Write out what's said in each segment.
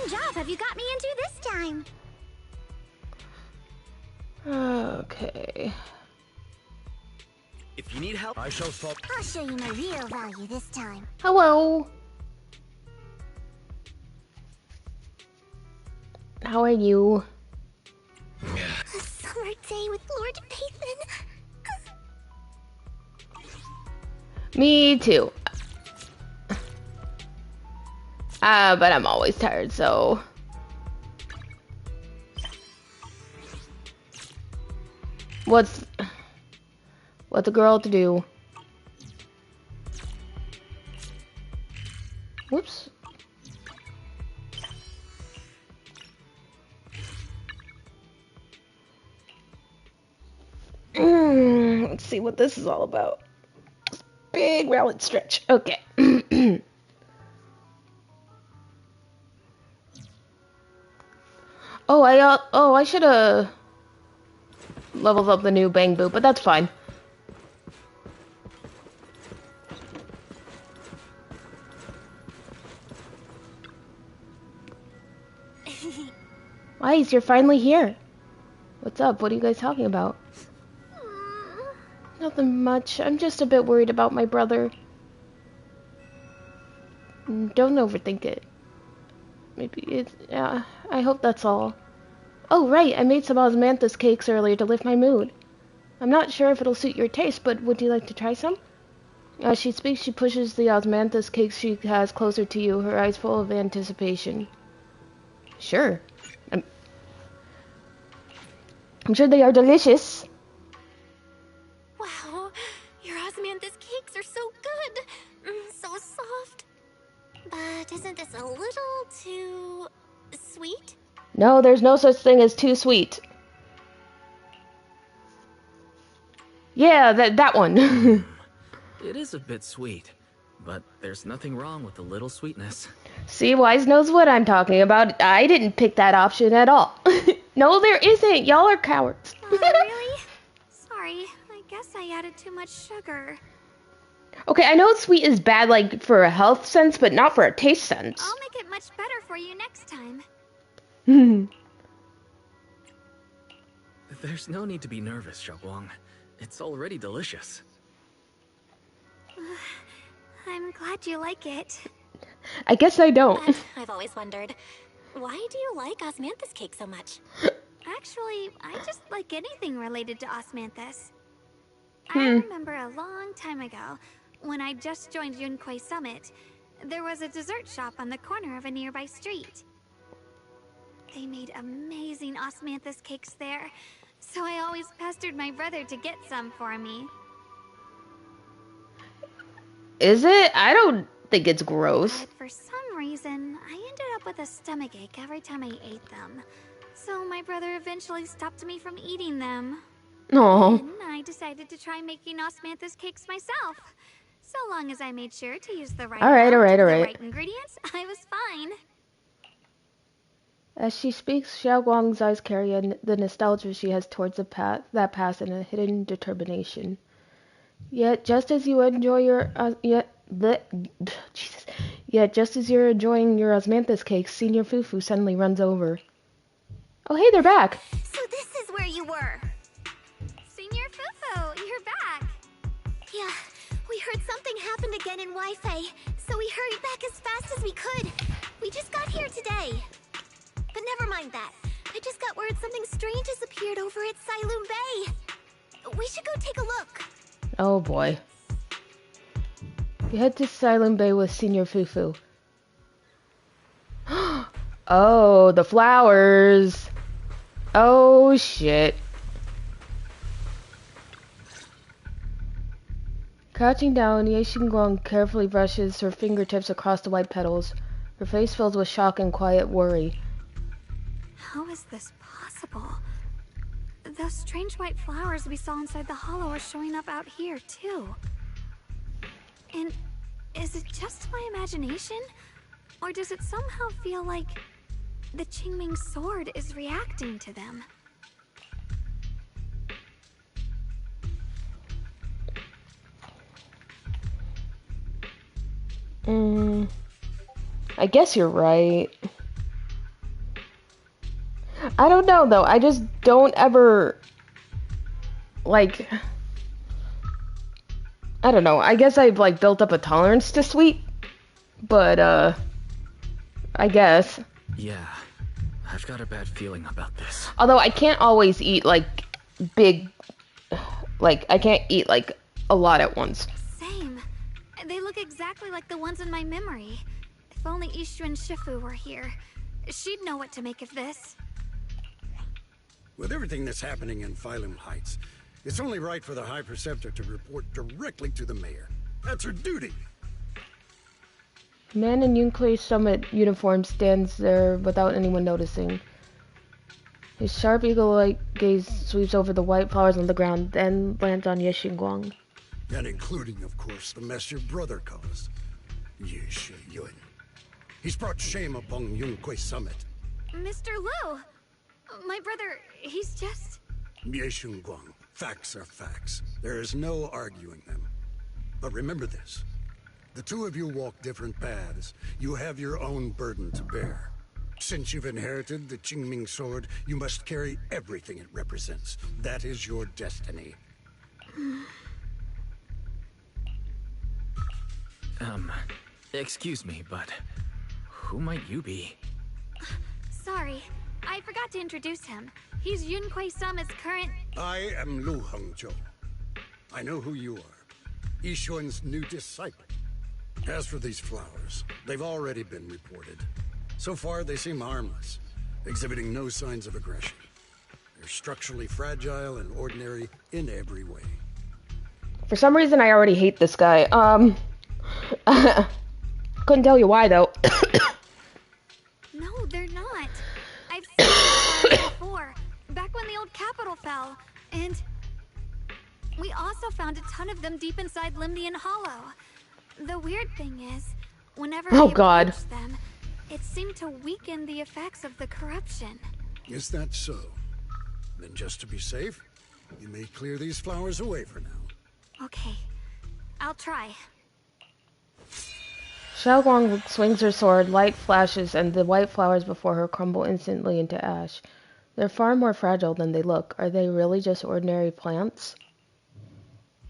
fun job have you got me into this time? Okay. If you need help, I shall stop. I'll show you my real value this time. Hello. How are you? A summer day with Lord Pathan. Me too. But I'm always tired, so... What's a girl to do? Whoops. Let's see what this is all about. Big round stretch. Okay. I should have leveled up the new Bang Boot, but that's fine. Wise, you're finally here. What's up? What are you guys talking about? Nothing much. I'm just a bit worried about my brother. Don't overthink it. Maybe it's... Yeah, I hope that's all. Oh, right. I made some osmanthus cakes earlier to lift my mood. I'm not sure if it'll suit your taste, but would you like to try some? As she speaks, she pushes the osmanthus cakes she has closer to you, her eyes full of anticipation. Sure. I'm sure they are delicious. Wow, your osmanthus cakes are so good. So soft. But isn't this a little too sweet? No, there's no such thing as too sweet. Yeah, that one. It is a bit sweet, but there's nothing wrong with a little sweetness. See, Wise knows what I'm talking about. I didn't pick that option at all. No, there isn't. Y'all are cowards. Really? Sorry, I guess I added too much sugar. Okay, I know sweet is bad, like, for a health sense, but not for a taste sense. I'll make it much better for you next time. There's no need to be nervous, Xiaoguang. It's already delicious. I'm glad you like it. I guess I don't. But I've always wondered, why do you like osmanthus cake so much? Actually, I just like anything related to osmanthus. I remember a long time ago, when I just joined Yunquei Summit, there was a dessert shop on the corner of a nearby street. They made amazing osmanthus cakes there, so I always pestered my brother to get some for me. Is it? I don't think it's gross. But for some reason, I ended up with a stomachache every time I ate them. So my brother eventually stopped me from eating them. No. Then I decided to try making osmanthus cakes myself. So long as I made sure to use the right amount, the right ingredients, I was fine. As she speaks, Xiaoguang's eyes carry the nostalgia she has towards that past and a hidden determination. Yet, just as you're enjoying your osmanthus cakes, Senior Fufu suddenly runs over. Oh, hey, they're back. So this is where you were. Senior Fufu, you're back. Yeah, we heard something happened again in Wi-Fi, so we hurried back as fast as we could. We just got here today. But never mind that. I just got word something strange has appeared over at Sailoon Bay. We should go take a look. Oh boy. You head to Sailoon Bay with Senior Fufu. Oh, the flowers. Oh shit. Crouching down, Ye Xingguang carefully brushes her fingertips across the white petals. Her face fills with shock and quiet worry. How is this possible? Those strange white flowers we saw inside the hollow are showing up out here, too. And is it just my imagination? Or does it somehow feel like the Qingming sword is reacting to them? I guess you're right. I don't know though. I just don't ever like. I don't know. I guess I've like built up a tolerance to sweet, but I guess. Yeah, I've got a bad feeling about this. Although I can't always eat like big, like I can't eat like a lot at once. Same. They look exactly like the ones in my memory. If only Ishu Shifu were here, she'd know what to make of this. With everything that's happening in Phylum Heights, it's only right for the High Preceptor to report directly to the mayor. That's her duty. A man in Yunquei Summit uniform stands there without anyone noticing. His sharp eagle-like gaze sweeps over the white flowers on the ground, then lands on Ye Xinguang. And including, of course, the mess your brother caused. Ye Yun. He's brought shame upon Yunquei Summit. Mr. Lu! My brother, he's just... Ye Xinguang. Facts are facts. There is no arguing them. But remember this. The two of you walk different paths. You have your own burden to bear. Since you've inherited the Qingming sword, you must carry everything it represents. That is your destiny. Excuse me, but who might you be? Sorry, I forgot to introduce him. He's Yunquei Summit's current... I am Lu Hongzhou. I know who you are. Yixuan's new disciple. As for these flowers, they've already been reported. So far, they seem harmless, exhibiting no signs of aggression. They're structurally fragile and ordinary in every way. For some reason, I already hate this guy. Couldn't tell you why, though. No, they're not. I've seen them before, back when the old capital fell, and... we also found a ton of them deep inside Limnian Hollow. The weird thing is, whenever I approached them, it seemed to weaken the effects of the corruption. Is that so? Then just to be safe, you may clear these flowers away for now. Okay, I'll try. Xiaoguang swings her sword, light flashes, and the white flowers before her crumble instantly into ash. They're far more fragile than they look. Are they really just ordinary plants?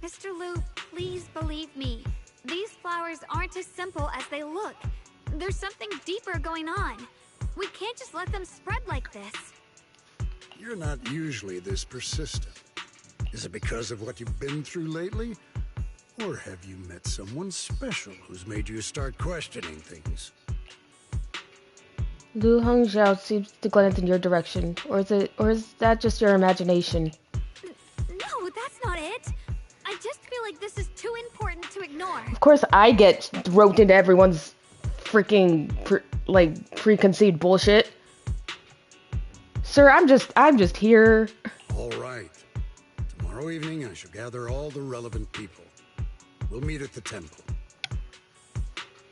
Mr. Lu, please believe me. These flowers aren't as simple as they look. There's something deeper going on. We can't just let them spread like this. You're not usually this persistent. Is it because of what you've been through lately? Or have you met someone special who's made you start questioning things? Lu Hongzhou seems to glance in your direction. Or is that just your imagination? No, that's not it. I just feel like this is too important to ignore. Of course I get roped into everyone's freaking preconceived bullshit. Sir, I'm just here. All right. Tomorrow evening I shall gather all the relevant people. We'll meet at the temple.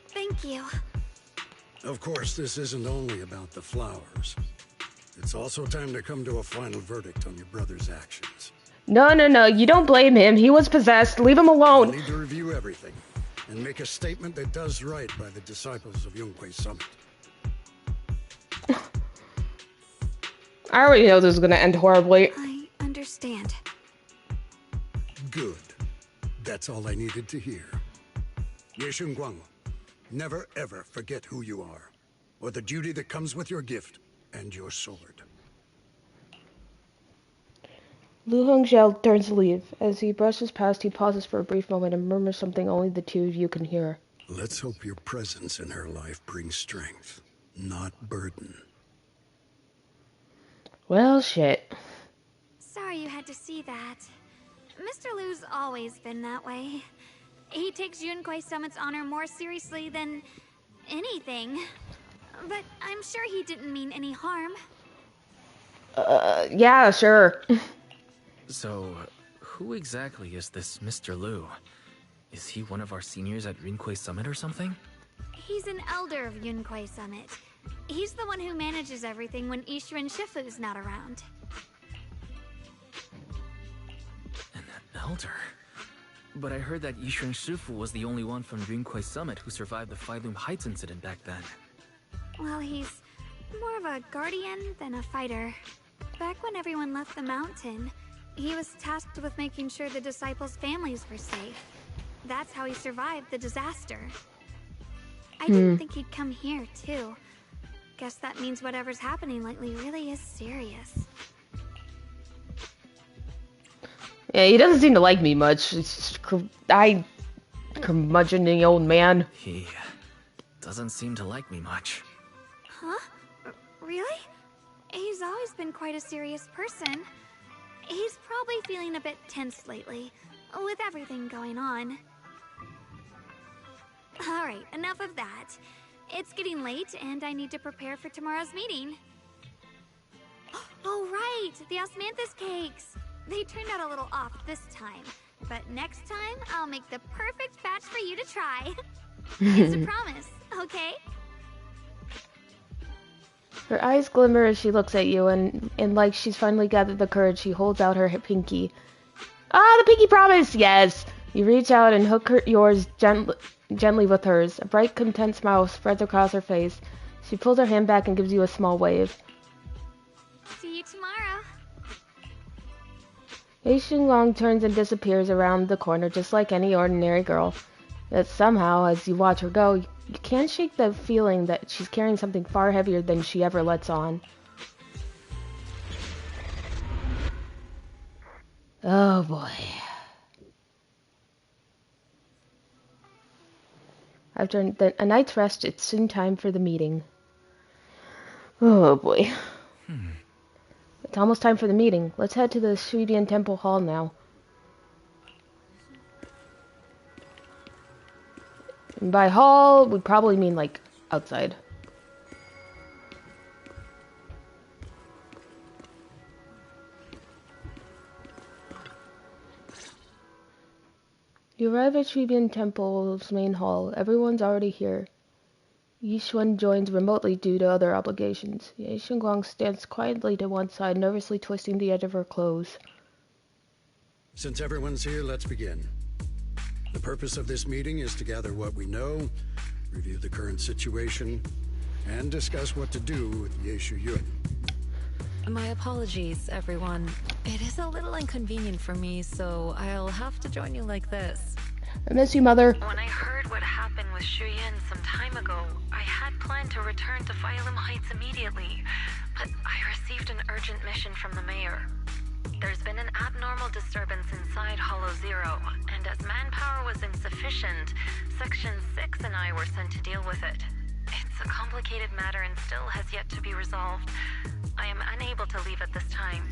Thank you. Of course, this isn't only about the flowers. It's also time to come to a final verdict on your brother's actions. No, you don't blame him. He was possessed. Leave him alone. I need to review everything and make a statement that does right by the disciples of Yunquei Summit. I already know this is going to end horribly. I understand. Good. That's all I needed to hear. Ye Xinguang, never ever forget who you are, or the duty that comes with your gift and your sword. Lu Hongzhou turns to leave. As he brushes past, he pauses for a brief moment and murmurs something only the two of you can hear. Let's hope your presence in her life brings strength, not burden. Well, shit. Sorry you had to see that. Mr. Lu's always been that way. He takes Yunquei Summit's honor more seriously than anything. But I'm sure he didn't mean any harm. Yeah, sure. So, who exactly is this Mr. Lu? Is he one of our seniors at Yunquei Summit or something? He's an elder of Yunquei Summit. He's the one who manages everything when Ishu Shifu's not around. An elder? But I heard that Ishu Shifu was the only one from Yunquei Summit who survived the Phylum Heights incident back then. Well, he's more of a guardian than a fighter. Back when everyone left the mountain, he was tasked with making sure the disciples' families were safe. That's how he survived the disaster. I didn't think he'd come here, too. Guess that means whatever's happening lately really is serious. Yeah, he doesn't seem to like me much. Curmudgeon-y old man. He doesn't seem to like me much. Huh? Really? He's always been quite a serious person. He's probably feeling a bit tense lately, with everything going on. Alright, enough of that. It's getting late, and I need to prepare for tomorrow's meeting. Oh right, the osmanthus cakes! They turned out a little off this time, but next time I'll make the perfect batch for you to try. It's a promise, okay? Her eyes glimmer as she looks at you, and like she's finally gathered the courage, she holds out her pinky. Ah, the pinky promise! Yes! You reach out and hook yours gently with hers. A bright, content smile spreads across her face. She pulls her hand back and gives you a small wave. See you tomorrow. Ye Xinguang turns and disappears around the corner just like any ordinary girl. Yet somehow, as you watch her go, you can't shake the feeling that she's carrying something far heavier than she ever lets on. Oh boy. After a night's rest, it's soon time for the meeting. Oh boy. It's almost time for the meeting. Let's head to the Shuidian Temple Hall now. And by hall, we probably mean like outside. You arrive at Shuidian Temple's main hall. Everyone's already here. Yi Xuan joins remotely due to other obligations. Ye Xinguang stands quietly to one side, nervously twisting the edge of her clothes. Since everyone's here, let's begin. The purpose of this meeting is to gather what we know, review the current situation, and discuss what to do with Ye Shuyun. My apologies, everyone. It is a little inconvenient for me, so I'll have to join you like this. I miss you, Mother. When I heard what happened with Shuyin some time ago, I had planned to return to Phylum Heights immediately, but I received an urgent mission from the mayor. There's been an abnormal disturbance inside Hollow Zero, and as manpower was insufficient, Section 6 and I were sent to deal with it. It's a complicated matter and still has yet to be resolved. I am unable to leave at this time.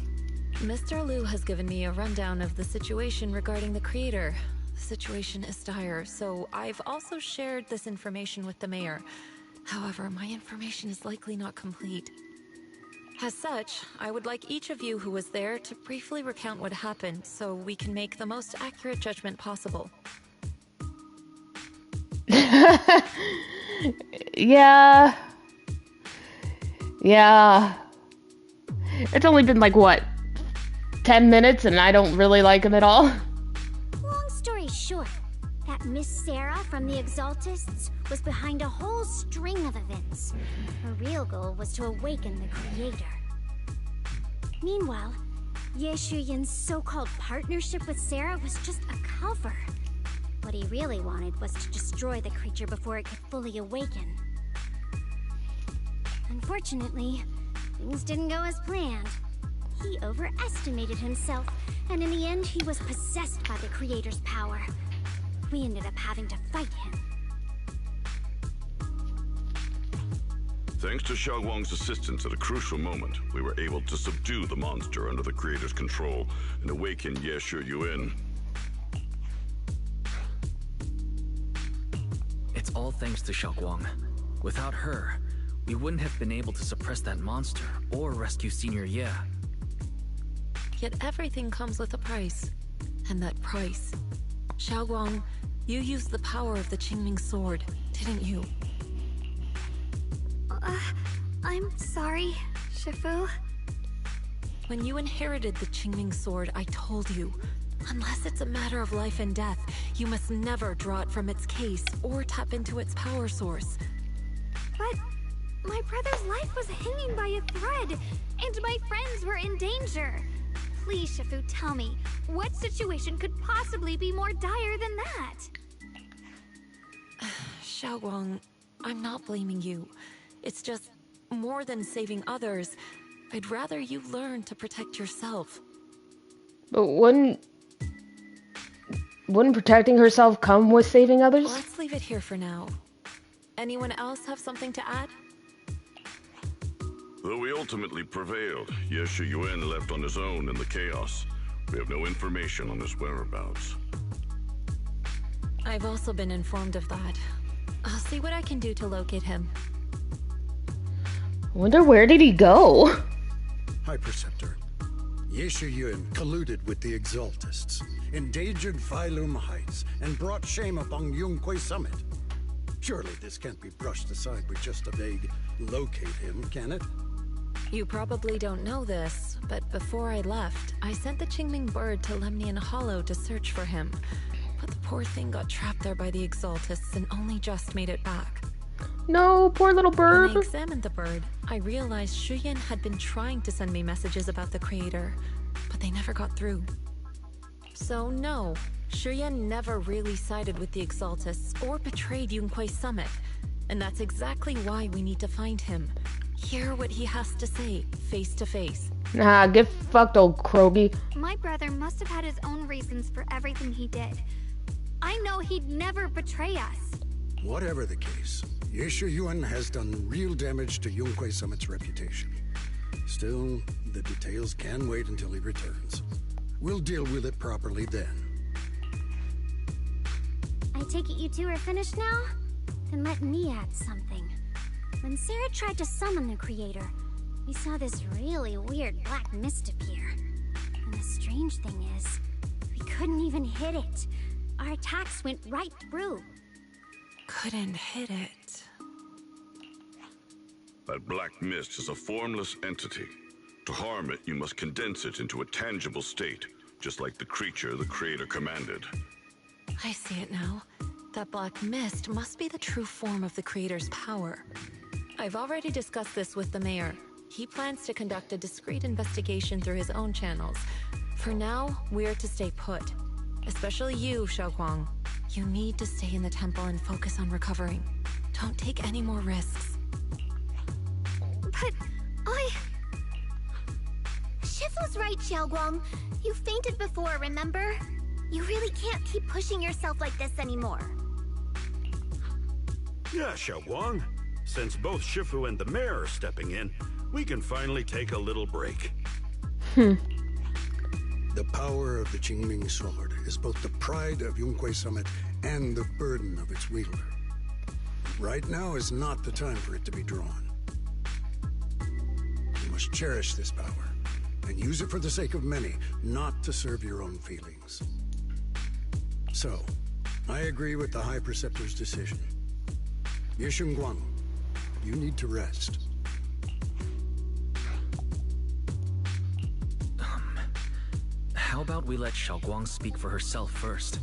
Mr. Liu has given me a rundown of the situation regarding the creator. The situation is dire, so I've also shared this information with the mayor. However, my information is likely not complete. As such, I would like each of you who was there to briefly recount what happened so we can make the most accurate judgment possible. Yeah. It's only been like, what, 10 minutes and I don't really like him at all? Long story short, that Miss Sarah from the Exaltists was behind a whole string of events. Her real goal was to awaken the creator. Meanwhile, Ye Shuyin's so-called partnership with Sarah was just a cover. What he really wanted was to destroy the creature before it could fully awaken. Unfortunately, things didn't go as planned. He overestimated himself, and in the end he was possessed by the creator's power. We ended up having to fight him. Thanks to Xiaoguang's assistance at a crucial moment, we were able to subdue the monster under the creator's control and awaken Ye Shuyun. It's all thanks to Xiaoguang. Without her, we wouldn't have been able to suppress that monster or rescue Senior Ye. Yet everything comes with a price. And that price... Xiaoguang, you used the power of the Qingming sword, didn't you? I'm sorry, Shifu. When you inherited the Qingming sword, I told you, unless it's a matter of life and death, you must never draw it from its case or tap into its power source. But My brother's life was hanging by a thread, and my friends were in danger. Please, Shifu, tell me, what situation could possibly be more dire than that? Xiaoguang, I'm not blaming you. It's just more than saving others. I'd rather you learn to protect yourself. But wouldn't protecting herself come with saving others? Let's leave it here for now. Anyone else have something to add? Though we ultimately prevailed, Ye Shiyuan left on his own in the chaos. We have no information on his whereabouts. I've also been informed of that. I'll see what I can do to locate him. Wonder where did he go? High Preceptor, Ye Shiyuan colluded with the Exaltists, endangered Phylum Heights, and brought shame upon Yunquay Summit. Surely this can't be brushed aside with just a vague locate him, can it? You probably don't know this, but before I left, I sent the Qingming bird to Lemnian Hollow to search for him. But the poor thing got trapped there by the Exaltists and only just made it back. No, poor little bird. When I examined the bird, I realized Shuyan had been trying to send me messages about the Creator, but they never got through. So no, Shuyan never really sided with the Exaltists or betrayed Yunquay Summit. And that's exactly why we need to find him. Hear what he has to say, face to face. Nah, get fucked, old Krogi. My brother must have had his own reasons for everything he did. I know he'd never betray us. Whatever the case, Ye Shiyuan has done real damage to Yunquay Summit's reputation. Still, the details can wait until he returns. We'll deal with it properly then. I take it you two are finished now? Then let me add something. When Sarah tried to summon the Creator, we saw this really weird black mist appear. And the strange thing is, we couldn't even hit it. Our attacks went right through. Couldn't hit it. That black mist is a formless entity. To harm it, you must condense it into a tangible state, just like the creature the Creator commanded. I see it now. That black mist must be the true form of the Creator's power. I've already discussed this with the mayor. He plans to conduct a discreet investigation through his own channels. For now, we're to stay put. Especially you, Xiaoguang. You need to stay in the temple and focus on recovering. Don't take any more risks. But Shifu's right, Xiaoguang. You fainted before, remember? You really can't keep pushing yourself like this anymore. Yeah, Xiaoguang. Since both Shifu and the mayor are stepping in, we can finally take a little break. The power of the Qingming sword is both the pride of Yunquay Summit and the burden of its wielder. Right now is not the time for it to be drawn. You must cherish this power, and use it for the sake of many, not to serve your own feelings. So, I agree with the High Preceptor's decision. Ye Shiyuan, you need to rest. How about we let Xiaoguang speak for herself first?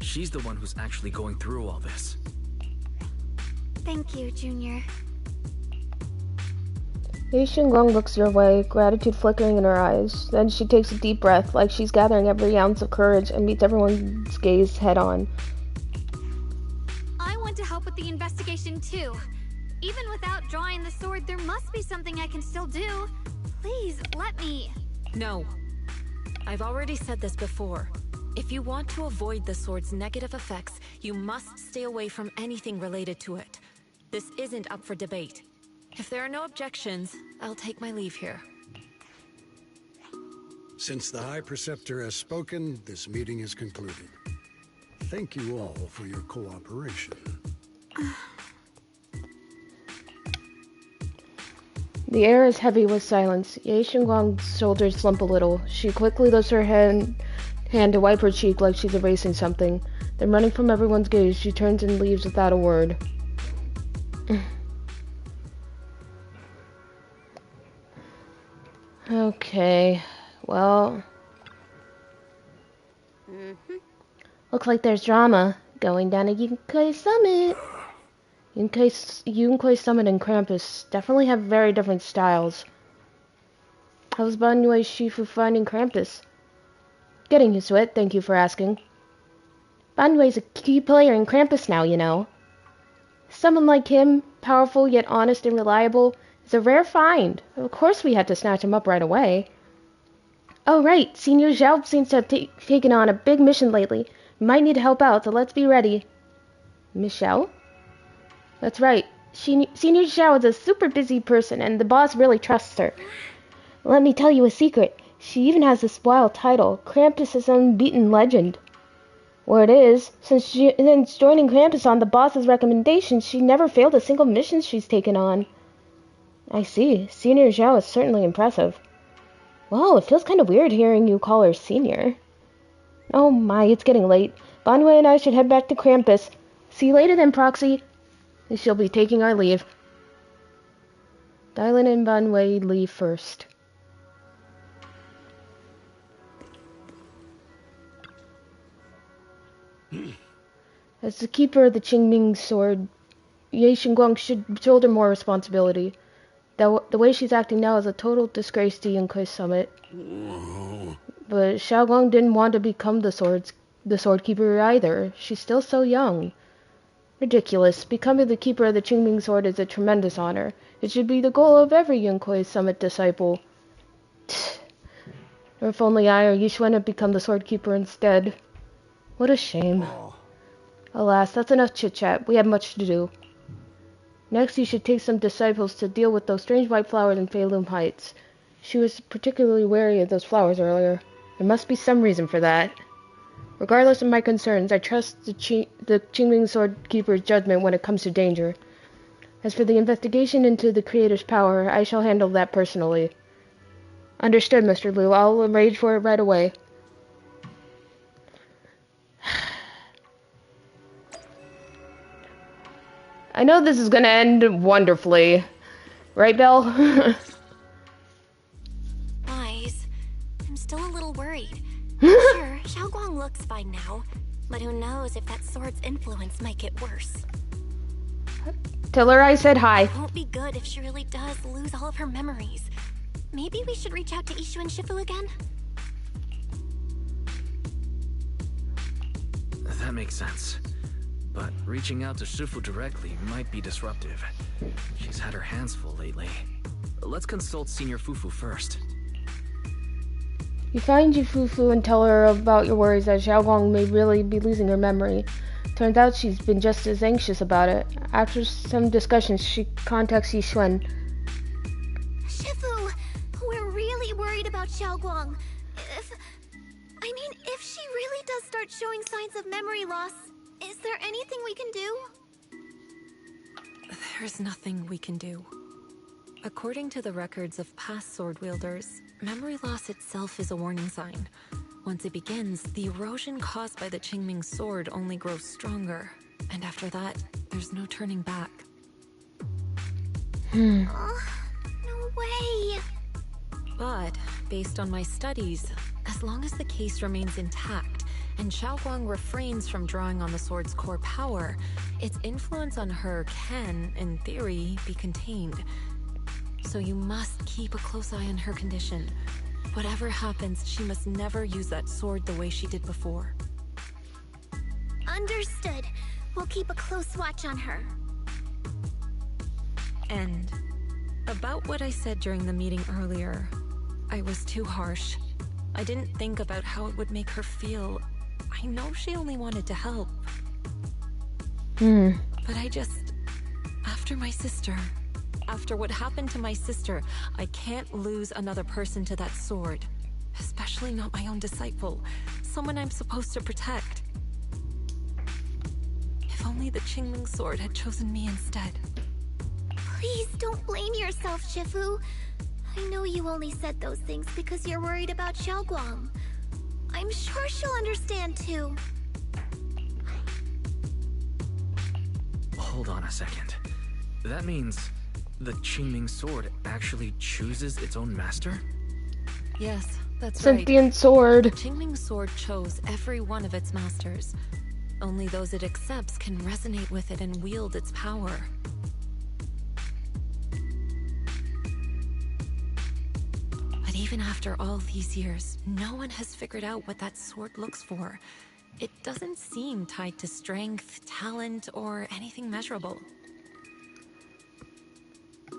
She's the one who's actually going through all this. thank you, Junior. Ye Shiyuan looks your way, gratitude flickering in her eyes. Then she takes a deep breath, like she's gathering every ounce of courage, and meets everyone's gaze head on. I want to help with the investigation too. Even without drawing the sword, there must be something I can still do. Please, let me. No. I've already said this before. If you want to avoid the sword's negative effects, you must stay away from anything related to it. This isn't up for debate. If there are no objections, I'll take my leave here. Since the High Preceptor has spoken, this meeting is concluded. Thank you all for your cooperation. The air is heavy with silence. Ye Shiyuan's shoulders slump a little. She quickly lifts her hand to wipe her cheek like she's erasing something. Then, running from everyone's gaze, she turns and leaves without a word. Okay, well... Looks like there's drama going down at Yunquay Summit. Yunquei Summit and Krampus definitely have very different styles. How's Banyue Shifu finding Krampus? Getting used to it, thank you for asking. Banyue's a key player in Krampus now, you know. Someone like him, powerful yet honest and reliable, is a rare find. Of course we had to snatch him up right away. Oh right, Senior Zhao seems to have taken on a big mission lately. We might need to help out, so let's be ready. Michelle? That's right. Senior Zhao is a super busy person, and the boss really trusts her. Let me tell you a secret. She even has this wild title, Krampus' Unbeaten Legend. Word is, since joining Krampus on the boss's recommendation, she never failed a single mission she's taken on. I see. Senior Zhao is certainly impressive. Whoa, it feels kind of weird hearing you call her Senior. Oh my, it's getting late. Banyue and I should head back to Krampus. See you later then, Proxy. She'll be taking our leave. Dylan and Banyue leave first. As the keeper of the Qingming sword, Ye Xingguang should shoulder more responsibility. The way she's acting now is a total disgrace to Yunquei Summit. But Xiaoguang didn't want to become the sword keeper either. She's still so young. Ridiculous. Becoming the keeper of the Qingming sword is a tremendous honor. It should be the goal of every Yunquei Summit disciple. Or if only I or Yixuan had become the sword keeper instead. What a shame. Alas, that's enough chit-chat. We have much to do. Next, you should take some disciples to deal with those strange white flowers in Feilum Heights. She was particularly wary of those flowers earlier. There must be some reason for that. Regardless of my concerns, I trust the Qingming Sword Keeper's judgment when it comes to danger. As for the investigation into the Creator's power, I shall handle that personally. Understood, Mr. Liu. I'll arrange for it right away. I know this is gonna end wonderfully. Right, Belle? Guys, I'm still a little worried. Sure, Xiaoguang looks fine now, but who knows if that sword's influence might get worse. Tell her I said hi. It won't be good if she really does lose all of her memories. Maybe we should reach out to Ishu and Shifu again? That makes sense. But reaching out to Shifu directly might be disruptive. She's had her hands full lately. Let's consult Senior Fufu first. You find Fufu and tell her about your worries that Xiaoguang may really be losing her memory. Turns out she's been just as anxious about it. After some discussions, she contacts Yixuan. Shifu, we're really worried about Xiaoguang. If she really does start showing signs of memory loss, is there anything we can do? There's nothing we can do. According to the records of past sword wielders, memory loss itself is a warning sign. Once it begins, the erosion caused by the Qingming sword only grows stronger. And after that, there's no turning back. No way! But, based on my studies, as long as the case remains intact, and Xiaoguang refrains from drawing on the sword's core power, its influence on her can, in theory, be contained. So you must keep a close eye on her condition. Whatever happens, she must never use that sword the way she did before. Understood. We'll keep a close watch on her. And about what I said during the meeting earlier, I was too harsh. I didn't think about how it would make her feel. I know she only wanted to help. But after what happened to my sister, I can't lose another person to that sword. Especially not my own disciple, someone I'm supposed to protect. If only the Qingming sword had chosen me instead. Please don't blame yourself, Shifu. I know you only said those things because you're worried about Xiaoguang. I'm sure she'll understand too. Hold on a second. That means the Qingming sword actually chooses its own master? Yes, that's right. Sentient sword. The Qingming sword chose every one of its masters. Only those it accepts can resonate with it and wield its power. But even after all these years, no one has figured out what that sword looks for. It doesn't seem tied to strength, talent, or anything measurable.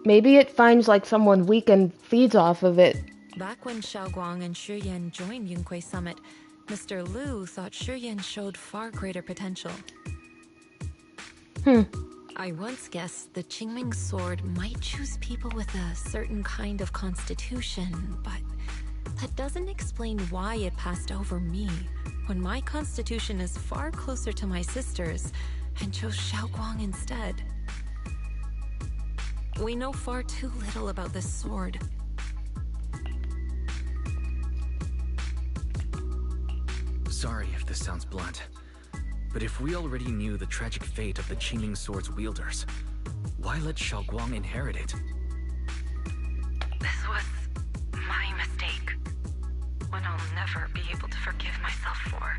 Maybe it finds like someone weak and feeds off of it. Back when Xiaoguang and Shi Yan joined Yunque Summit, Mr. Liu thought Shi Yan showed far greater potential. I once guessed the Qingming sword might choose people with a certain kind of constitution, but that doesn't explain why it passed over me, when my constitution is far closer to my sister's, and chose Xiaoguang instead. We know far too little about this sword. Sorry if this sounds blunt, but if we already knew the tragic fate of the Qingming sword's wielders, why let Xiaoguang inherit it? This was my mistake. One I'll never be able to forgive myself for.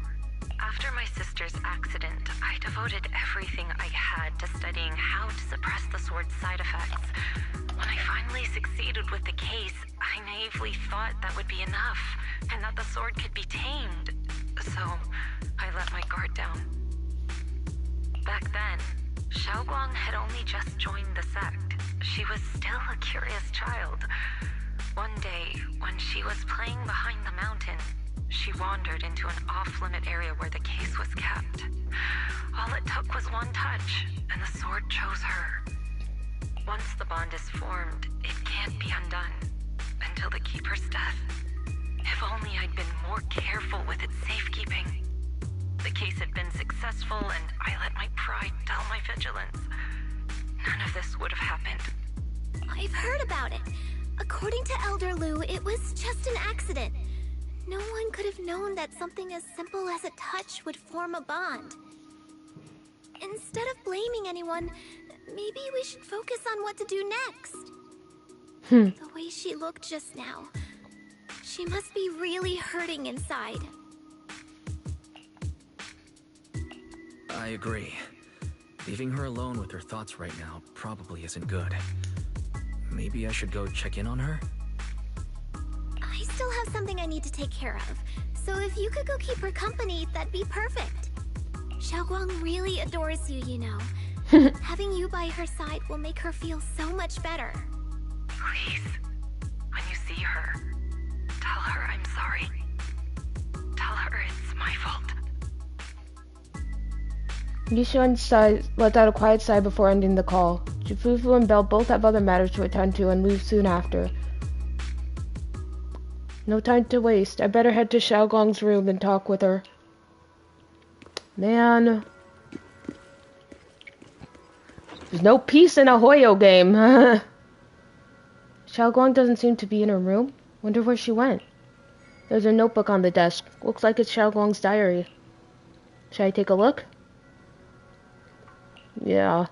After my sister's accident, I devoted everything I had to studying how to suppress the sword's side effects. When I finally succeeded with the case, I naively thought that would be enough, and that the sword could be tamed. So, I let my guard down. Back then, Xiaoguang had only just joined the sect. She was still a curious child. One day, when she was playing behind the mountain, she wandered into an off-limit area where the case was kept. All it took was one touch, and the sword chose her. Once the bond is formed, it can't be undone until the Keeper's death. If only I'd been more careful with its safekeeping. The case had been successful, and I let my pride dull my vigilance. None of this would have happened. I've heard about it. According to Elder Liu, it was just an accident. No one could have known that something as simple as a touch would form a bond. Instead of blaming anyone, maybe we should focus on what to do next. The way she looked just now, she must be really hurting inside. I agree. Leaving her alone with her thoughts right now probably isn't good. Maybe I should go check in on her? I still have something I need to take care of, so if you could go keep her company, that'd be perfect. Xiaoguang really adores you, you know. Having you by her side will make her feel so much better. Please, when you see her, tell her I'm sorry. Tell her it's my fault. Yishuan let out a quiet sigh before ending the call. Jufufu and Belle both have other matters to attend to and leave soon after. No time to waste. I better head to Xiaoguang's room and talk with her. Man. There's no peace in a Hoyo game. Xiaoguang doesn't seem to be in her room. Wonder where she went. There's a notebook on the desk. Looks like it's Xiaoguang's diary. Should I take a look? Yeah.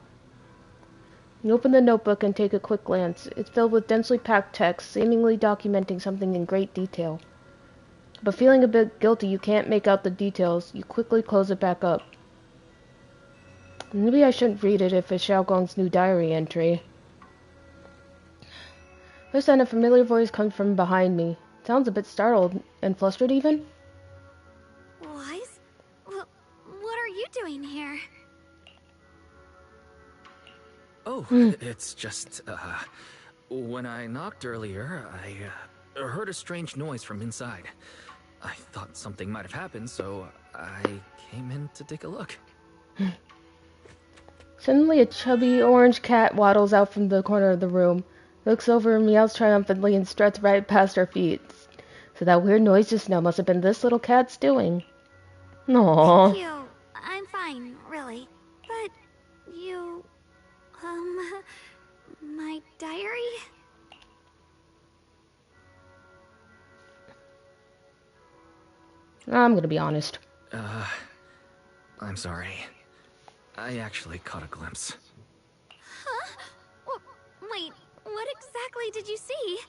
You open the notebook and take a quick glance. It's filled with densely packed text, seemingly documenting something in great detail. But feeling a bit guilty you can't make out the details, you quickly close it back up. Maybe I shouldn't read it if it's Xiaoguang's new diary entry. This time a familiar voice comes from behind me. It sounds a bit startled and flustered even. Wise? What are you doing here? Oh, it's just, when I knocked earlier, I heard a strange noise from inside. I thought something might have happened, so I came in to take a look. Suddenly a chubby orange cat waddles out from the corner of the room, looks over, meows triumphantly, and struts right past our feet. So that weird noise just now must have been this little cat's doing. Aww. Thank you. I'm fine, really. But you... my diary? I'm gonna be honest. I'm sorry. I actually caught a glimpse. Huh? Wait, what exactly did you see?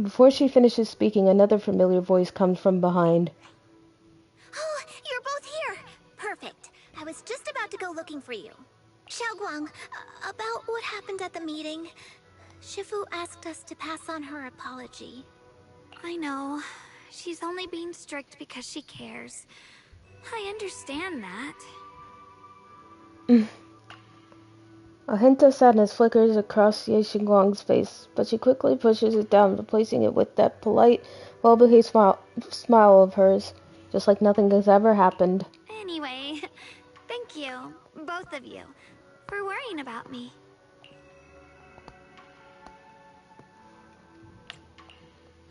Before she finishes speaking, another familiar voice comes from behind. Oh, you're both go looking for you. Xiaoguang, about what happened at the meeting. Shifu asked us to pass on her apology. I know. She's only being strict because she cares. I understand that. A hint of sadness flickers across Ye Xinguang's face, but she quickly pushes it down, replacing it with that polite, well-behaved smile of hers, just like nothing has ever happened. Anyway, thank you, both of you, for worrying about me.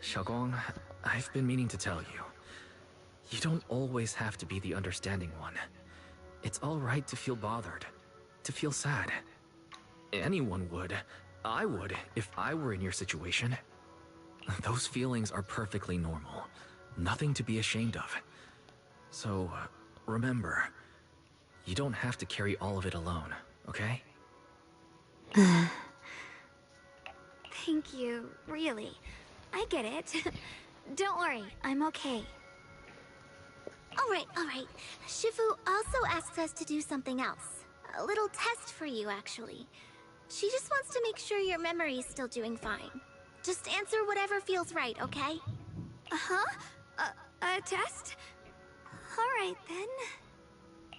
Xiaoguang, I've been meaning to tell you. You don't always have to be the understanding one. It's alright to feel bothered, to feel sad. Anyone would. I would, if I were in your situation. Those feelings are perfectly normal. Nothing to be ashamed of. So, remember, you don't have to carry all of it alone, okay? Thank you, really. I get it. Don't worry, I'm okay. Alright. Shifu also asked us to do something else. A little test for you, actually. She just wants to make sure your memory is still doing fine. Just answer whatever feels right, okay? Uh-huh? A test? Alright then.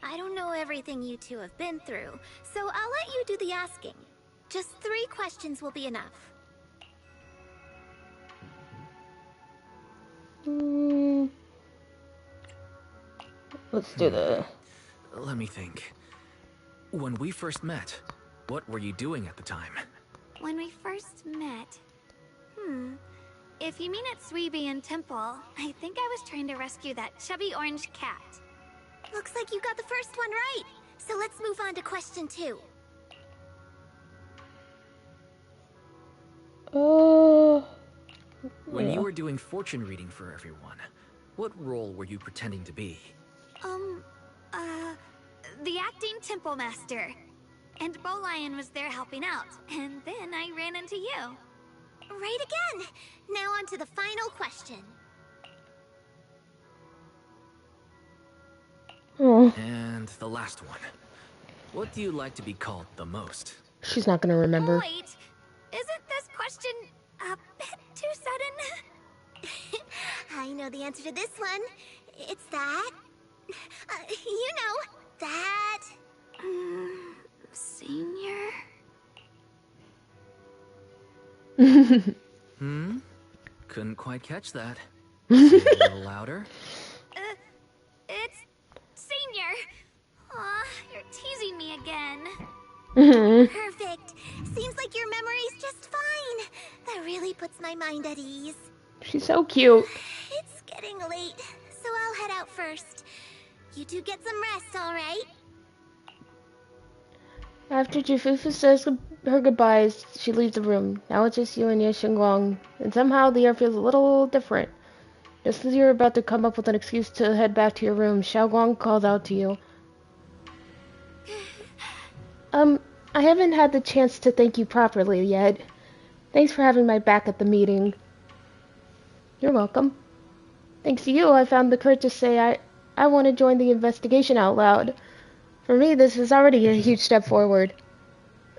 I don't know everything you two have been through, so I'll let you do the asking. Just 3 questions will be enough. Let's do the... Let me think. When we first met, what were you doing at the time? When we first met... If you mean at Suibian Temple, I think I was trying to rescue that chubby orange cat. Looks like you got the first one right. So let's move on to question 2. When you were doing fortune reading for everyone, what role were you pretending to be? The acting temple master. And Bow Lion was there helping out, and then I ran into you. Right again! Now on to the final question. And the last one. What do you like to be called the most? She's not gonna remember. Wait, isn't this question a bit too sudden? I know the answer to this one. It's that... that... Senior? Couldn't quite catch that. Say it a little louder. It's Senior. Aw, you're teasing me again. Perfect. Seems like your memory's just fine. That really puts my mind at ease. She's so cute. It's getting late, so I'll head out first. You two get some rest, alright? After Jifufu says her goodbyes, she leaves the room. Now it's just you and Ye Xinguang, and somehow the air feels a little different. Just as you're about to come up with an excuse to head back to your room, Xiaoguang calls out to you. I haven't had the chance to thank you properly yet. Thanks for having my back at the meeting. You're welcome. Thanks to you, I found the courage to say I want to join the investigation out loud. For me, this is already a huge step forward.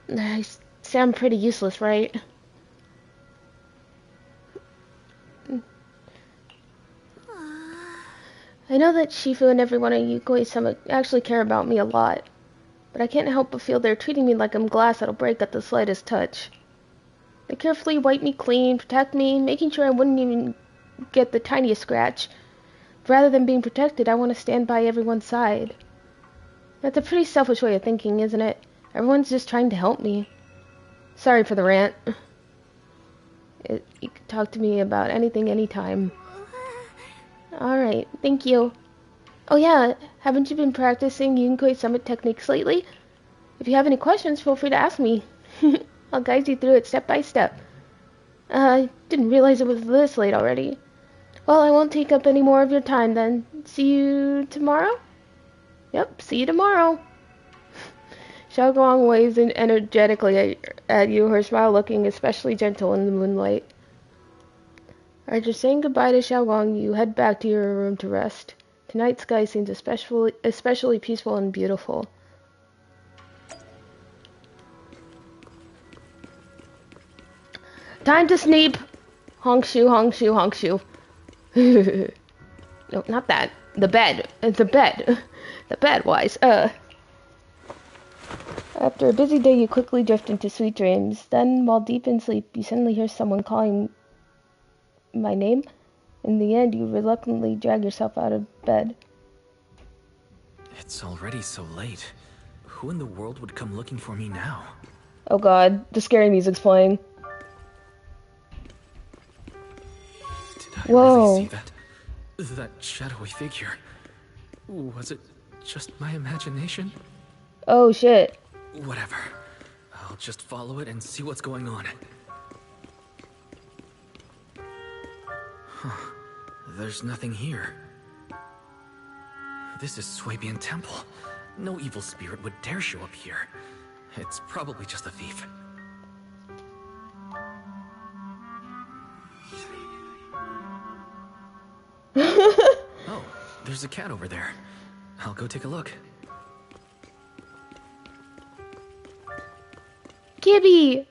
I sound pretty useless, right? I know that Shifu and everyone at Yukoi-sama actually care about me a lot, but I can't help but feel they're treating me like I'm glass that'll break at the slightest touch. They carefully wipe me clean, protect me, making sure I wouldn't even get the tiniest scratch. Rather than being protected, I want to stand by everyone's side. That's a pretty selfish way of thinking, isn't it? Everyone's just trying to help me. Sorry for the rant. You can talk to me about anything, anytime. Alright, thank you. Oh yeah, haven't you been practicing Yukoi Summit techniques lately? If you have any questions, feel free to ask me. I'll guide you through it step by step. Didn't realize it was this late already. Well, I won't take up any more of your time then. See you tomorrow? Yep, see you tomorrow. Xiaoguang waves energetically at you, her smile looking especially gentle in the moonlight. After saying goodbye to Xiaoguang, you head back to your room to rest. Tonight's sky seems especially peaceful and beautiful. Time to sneak. Honk shoe, honk shoe, honk shoe. No, not that. The bed. The bed. The bed, wise. After a busy day, you quickly drift into sweet dreams. Then, while deep in sleep, you suddenly hear someone calling my name. In the end, you reluctantly drag yourself out of bed. It's already so late. Who in the world would come looking for me now? Oh god, the scary music's playing. Did I Whoa. really see that? That shadowy figure. Was it just my imagination? Oh shit. Whatever. I'll just follow it and see what's going on. Huh. There's nothing here. This is Swabian Temple. No evil spirit would dare show up here. It's probably just a thief. Oh, there's a cat over there. I'll go take a look. Gibby!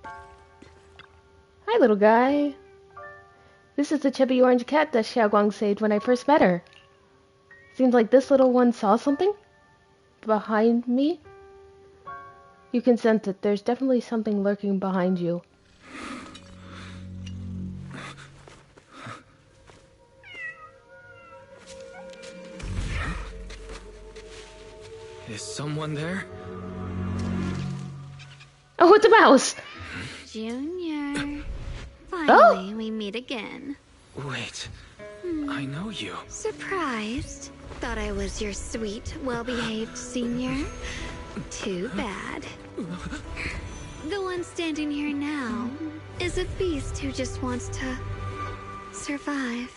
Hi, little guy. This is the chubby orange cat that Xiaoguang saved when I first met her. Seems like this little one saw something behind me. You can sense that there's definitely something lurking behind you. Is someone there? Oh, it's a mouse! Junior. Finally, we meet again. Wait, I know you. Surprised? Thought I was your sweet, well-behaved senior? Too bad. The one standing here now is a beast who just wants to survive.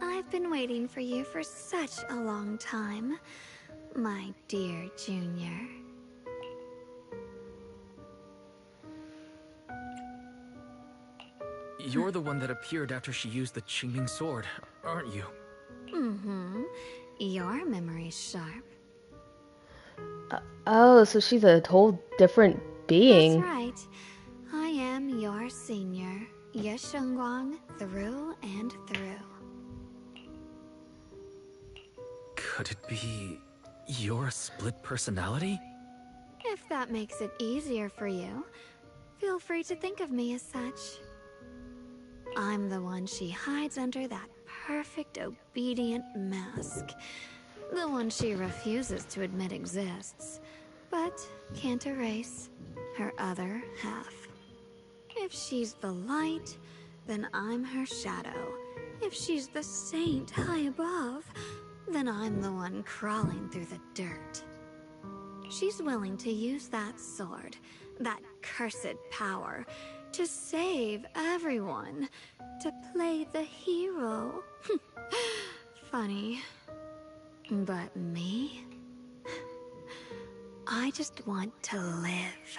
I've been waiting for you for such a long time, my dear Junior. You're the one that appeared after she used the Qingming sword, aren't you? Mm-hmm. Your memory's sharp. Oh, so she's a whole different being. That's right. I am your senior, Ye Shengguang, through and through. Could it be your split personality? If that makes it easier for you, feel free to think of me as such. I'm the one she hides under that perfect obedient mask. The one she refuses to admit exists, but can't erase her other half. If she's the light, then I'm her shadow. If she's the saint high above, then I'm the one crawling through the dirt. She's willing to use that sword, that cursed power, to save everyone, to play the hero. Funny. But me? I just want to live.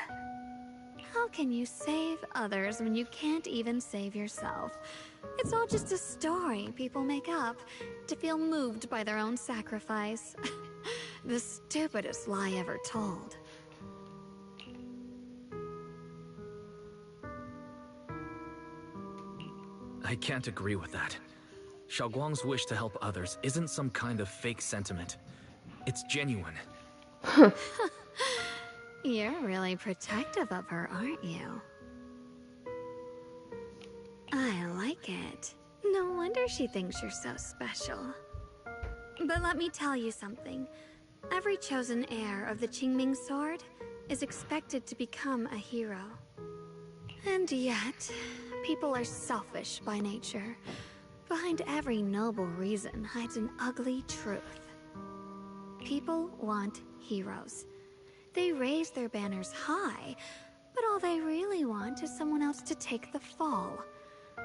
How can you save others when you can't even save yourself? It's all just a story people make up to feel moved by their own sacrifice. The stupidest lie ever told. I can't agree with that. Xiaoguang's wish to help others isn't some kind of fake sentiment. It's genuine. You're really protective of her, aren't you? I like it. No wonder she thinks you're so special. But let me tell you something. Every chosen heir of the Qingming sword is expected to become a hero. And yet, people are selfish by nature. Behind every noble reason hides an ugly truth. People want heroes. They raise their banners high, but all they really want is someone else to take the fall.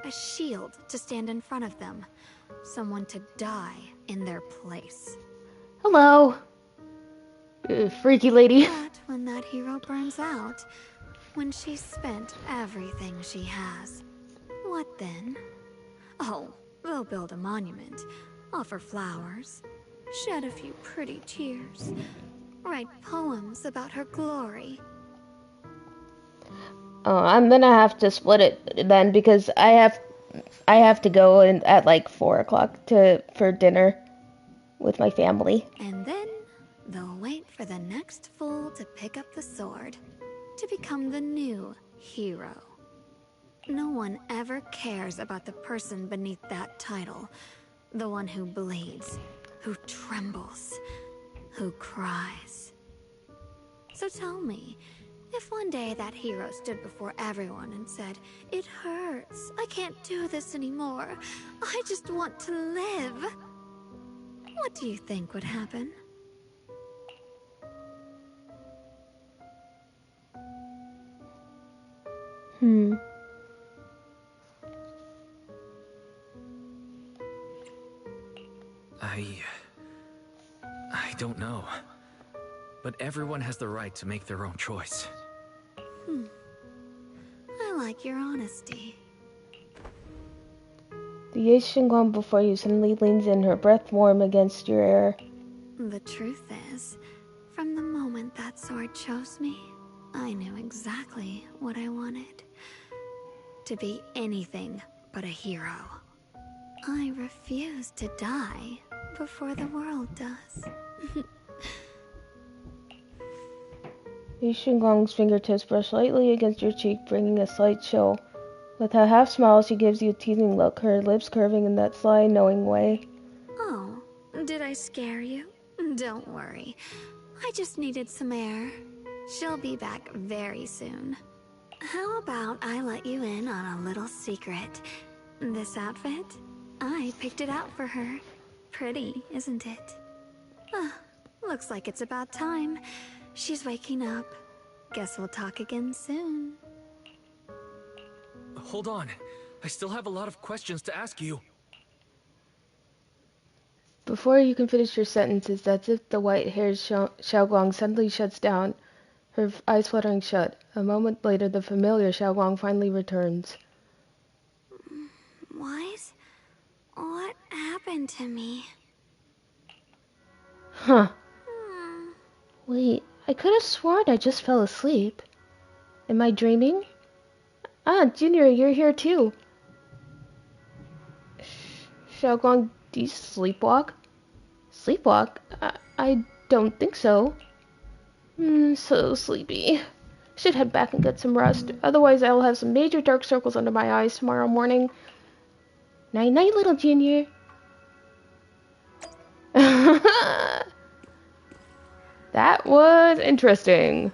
A shield to stand in front of them. Someone to die in their place. Hello. Freaky lady. But when that hero burns out, when she's spent everything she has, what then? Oh, they'll build a monument, offer flowers, shed a few pretty tears. write poems about her glory. I'm gonna have to split it then because I have to go in at like 4 o'clock for dinner with my family. And then they'll wait for the next fool to pick up the sword, to become the new hero. No one ever cares about the person beneath that title. The one who bleeds, who trembles, who cries. So tell me, if one day that hero stood before everyone and said, "It hurts, I can't do this anymore, I just want to live," what do you think would happen? I don't know. But everyone has the right to make their own choice. I like your honesty. The Yae Xingguang before you suddenly leans in, her breath warm against your ear. The truth is, from the moment that sword chose me, I knew exactly what I wanted. To be anything but a hero. I refuse to die before the world does. Yae Xingguang's fingertips brush lightly against your cheek, bringing a slight chill. With a half smile, she gives you a teasing look, her lips curving in that sly, knowing way. Oh, did I scare you? Don't worry. I just needed some air. She'll be back very soon. How about I let you in on a little secret? This outfit? I picked it out for her. Pretty, isn't it? Looks like it's about time. She's waking up. Guess we'll talk again soon. Hold on. I still have a lot of questions to ask you. Before you can finish your sentences, that's if the white-haired Xiaoguang suddenly shuts down, her eyes fluttering shut. A moment later, the familiar Xiaoguang finally returns. What happened to me? Huh. Wait, I could have sworn I just fell asleep. Am I dreaming? Ah, Junior, you're here too. Xiaoguang, do you sleepwalk? Sleepwalk? I don't think so. So sleepy. Should head back and get some rest. Otherwise, I'll have some major dark circles under my eyes tomorrow morning. Night-night, little Junior. That was interesting.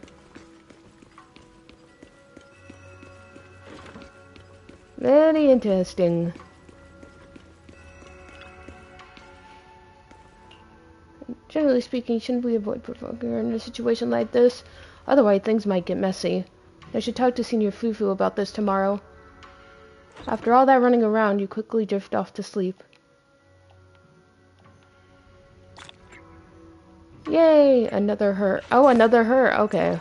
Very interesting. Generally speaking, shouldn't we avoid provoking her in a situation like this? Otherwise, things might get messy. I should talk to Senior Fufu about this tomorrow. After all that running around, you quickly drift off to sleep. Yay! Another her. Oh, another her. Okay.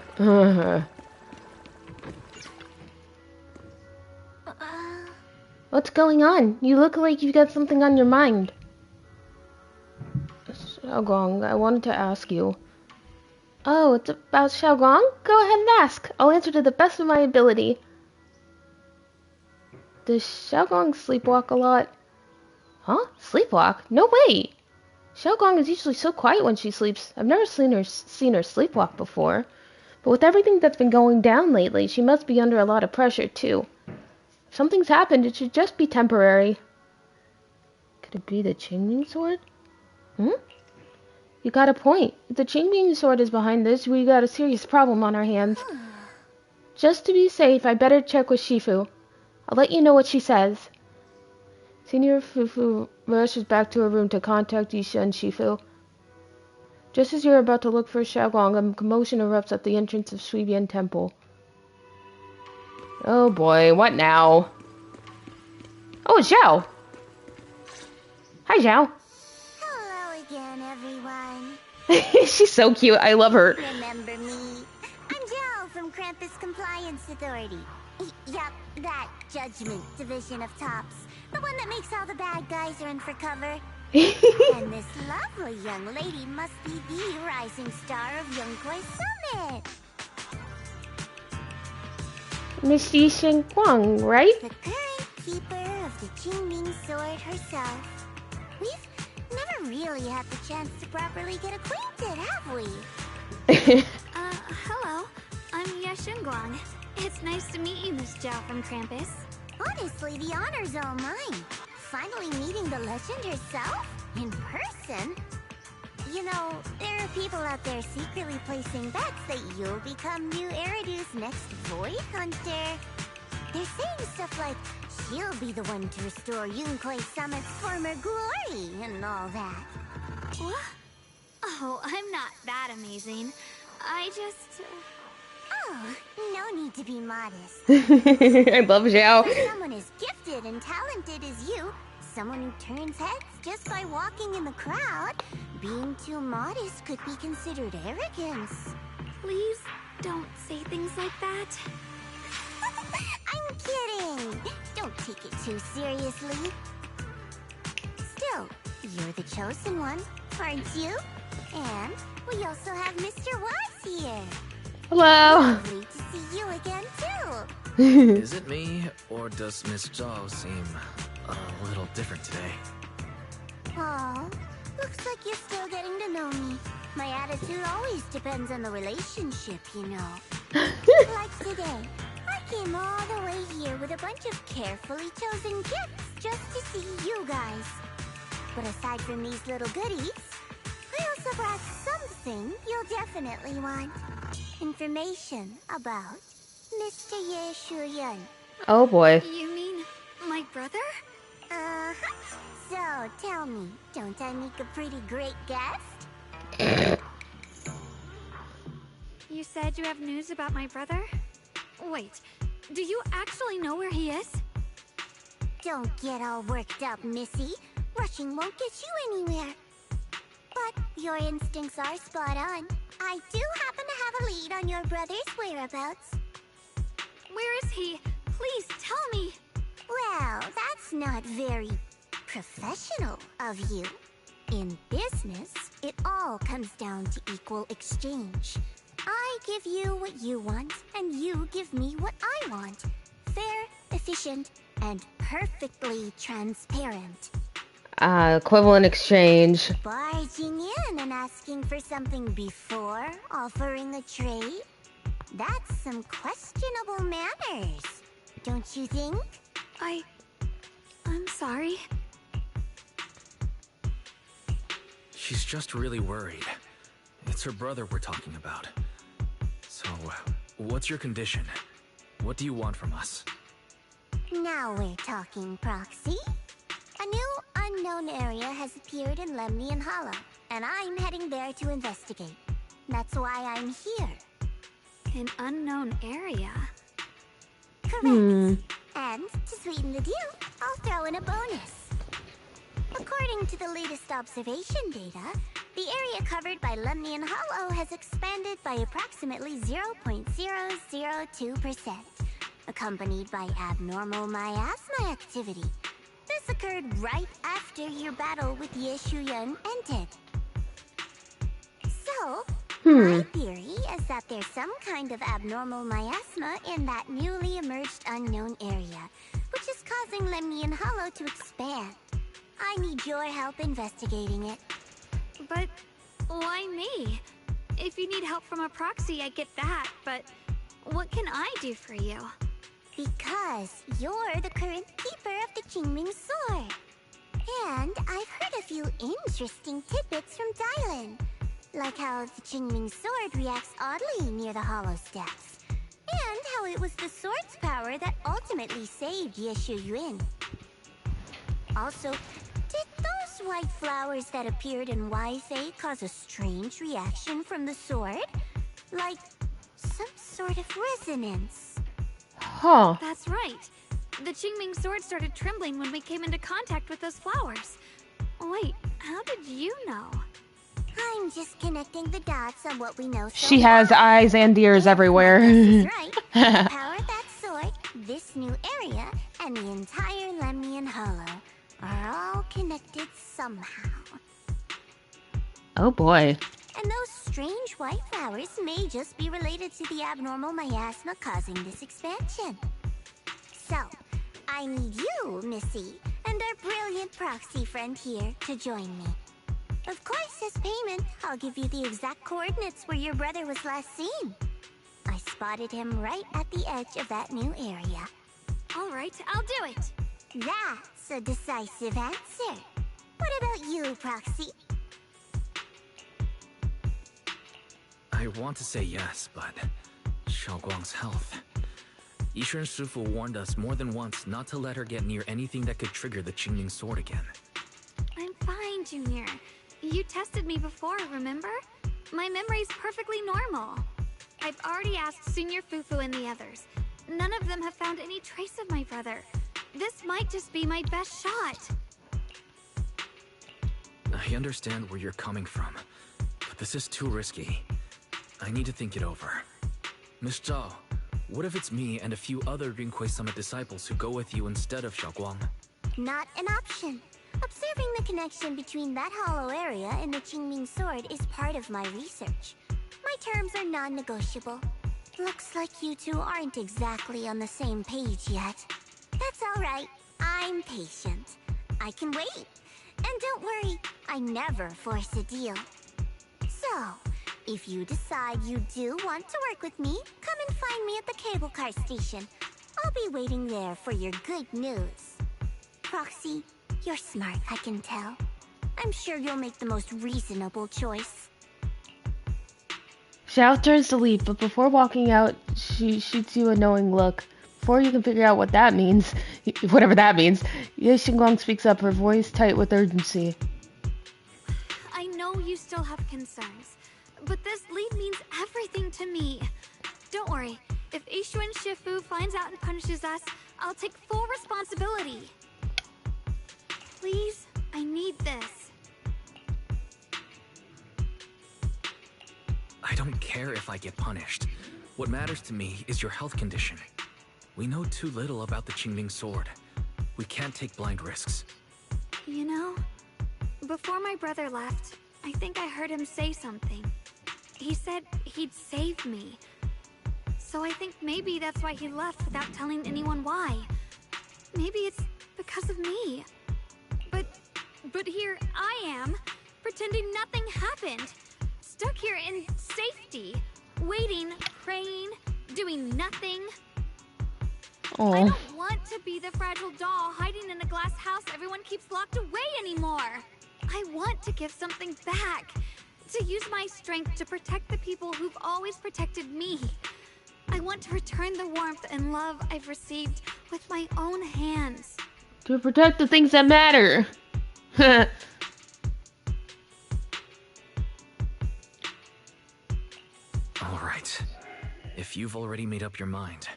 What's going on? You look like you've got something on your mind. Xiaoguang, I wanted to ask you. Oh, it's about Xiaoguang? Go ahead and ask. I'll answer to the best of my ability. Does Xiaoguang sleepwalk a lot? Huh? Sleepwalk? No way! Xiaoguang is usually so quiet when she sleeps. I've never seen her sleepwalk before. But with everything that's been going down lately, she must be under a lot of pressure, too. If something's happened, it should just be temporary. Could it be the Qingming sword? You got a point. If the Qingming sword is behind this, we got a serious problem on our hands. Just to be safe, I better check with Shifu. I'll let you know what she says. Senior Fufu rushes back to her room to contact Isha and Shifu. Just as you're about to look for Xiaoguang, a commotion erupts at the entrance of Suibian Temple. Oh boy, what now? Oh, it's Xiao! Hi, Xiao! Hello again, everyone. She's so cute, I love her. Remember me? I'm Jill from Krampus Compliance Authority. Yup, that Judgment Division of Tops. The one that makes all the bad guys run for cover. And this lovely young lady must be the rising star of Yunkai Summit. Miss Yi Shen Guang, right? The current keeper of the Qingming Sword herself. We've never really had the chance to properly get acquainted, have we? Hello. I'm Yashin Guang. It's nice to meet you, Miss Zhao from Krampus. Honestly, the honor's all mine. Finally meeting the legend herself? In person? You know, there are people out there secretly placing bets that you'll become new Eridu's next Void Hunter. They're saying stuff like, she'll be the one to restore Yunkai Summit's former glory and all that. What? Oh, I'm not that amazing. I just... Oh, no need to be modest. I love Zhao. For someone as gifted and talented as you, someone who turns heads just by walking in the crowd, being too modest could be considered arrogance. Please don't say things like that. I'm kidding! Don't take it too seriously. Still, you're the chosen one, aren't you? And we also have Mr. Watts here. Hello. Lovely to see you again, too. Is it me, or does Miss Zhao seem a little different today? Oh, looks like you're still getting to know me. My attitude always depends on the relationship, you know. Like today, I came all the way here with a bunch of carefully chosen gifts just to see you guys. But aside from these little goodies, I also brought something you'll definitely want. Information about Mr. Ye Shuyun. Oh boy. You mean my brother? Uh-huh. So, tell me, don't I make a pretty great guest? You said you have news about my brother? Wait, do you actually know where he is? Don't get all worked up, Missy. Rushing won't get you anywhere. But your instincts are spot on. I do happen to have a lead on your brother's whereabouts. Where is he? Please tell me. Well, that's not very professional of you. In business, it all comes down to equal exchange. I give you what you want, and you give me what I want. Fair, efficient, and perfectly transparent. Equivalent exchange. Barging in and asking for something before offering a trade? That's some questionable manners, don't you think? I'm sorry. She's just really worried. It's her brother we're talking about. So, what's your condition? What do you want from us? Now we're talking, Proxy. A new unknown area has appeared in Lemnian Hollow, and I'm heading there to investigate. That's why I'm here. An unknown area? Correct. And to sweeten the deal, I'll throw in a bonus. According to the latest observation data, the area covered by Lemnian Hollow has expanded by approximately 0.002%, accompanied by abnormal miasma activity. This occurred right after your battle with Ye Shuyun ended. So, my theory is that there's some kind of abnormal miasma in that newly emerged unknown area, which is causing Lemnian Hollow to expand. I need your help investigating it. But why me? If you need help from a proxy, I get that, but what can I do for you? Because you're the current keeper of the Qingming Sword. And I've heard a few interesting tidbits from Dylan. Like how the Qingming Sword reacts oddly near the Hollow Steps. And how it was the sword's power that ultimately saved Ye Shuyun. Also, did those white flowers that appeared in Weifei cause a strange reaction from the sword? Like some sort of resonance. Huh. That's right. The Qingming sword started trembling when we came into contact with those flowers. Wait, how did you know? I'm just connecting the dots on what we know so She has eyes and ears everywhere. This is right. The power of that sword, this new area, and the entire Lemnian Hollow. are all connected somehow. Oh boy. And those strange white flowers may just be related to the abnormal miasma causing this expansion. So, I need you, Missy, and our brilliant proxy friend here to join me. Of course, as payment, I'll give you the exact coordinates where your brother was last seen. I spotted him right at the edge of that new area. All right, I'll do it. That's a decisive answer. What about you, Proxy? I want to say yes, but Xiaoguang's health. Yishen Shifu warned us more than once not to let her get near anything that could trigger the Qingming sword again. I'm fine, Junior. You tested me before, remember? My memory's perfectly normal. I've already asked Senior Fufu and the others. None of them have found any trace of my brother. This might just be my best shot. I understand where you're coming from, but this is too risky. I need to think it over. Miss Zhao, what if it's me and a few other Rinkwei Summit disciples who go with you instead of Xiaoguang? Not an option. Observing the connection between that hollow area and the Qingming sword is part of my research. My terms are non-negotiable. Looks like you two aren't exactly on the same page yet. That's all right. I'm patient. I can wait. And don't worry, I never force a deal. So, if you decide you do want to work with me, come and find me at the cable car station. I'll be waiting there for your good news. Proxy, you're smart, I can tell. I'm sure you'll make the most reasonable choice. Xiao turns to leave, but before walking out, she shoots you a knowing look. Before you can figure out what that means, whatever that means, Ye Xinguang speaks up, her voice tight with urgency. I know you still have concerns, but this lead means everything to me. Don't worry, if Yishuan Shifu finds out and punishes us, I'll take full responsibility. Please, I need this. I don't care if I get punished. What matters to me is your health condition. We know too little about the Qingming sword. We can't take blind risks. You know, before my brother left, I think I heard him say something. He said he'd save me. So I think maybe that's why he left without telling anyone why. Maybe it's because of me. But here I am, pretending nothing happened. Stuck here in safety, waiting, praying, doing nothing. Oh. I don't want to be the fragile doll hiding in a glass house everyone keeps locked away anymore. I want to give something back. To use my strength to protect the people who've always protected me. I want to return the warmth and love I've received with my own hands. To protect the things that matter. All right. If you've already made up your mind,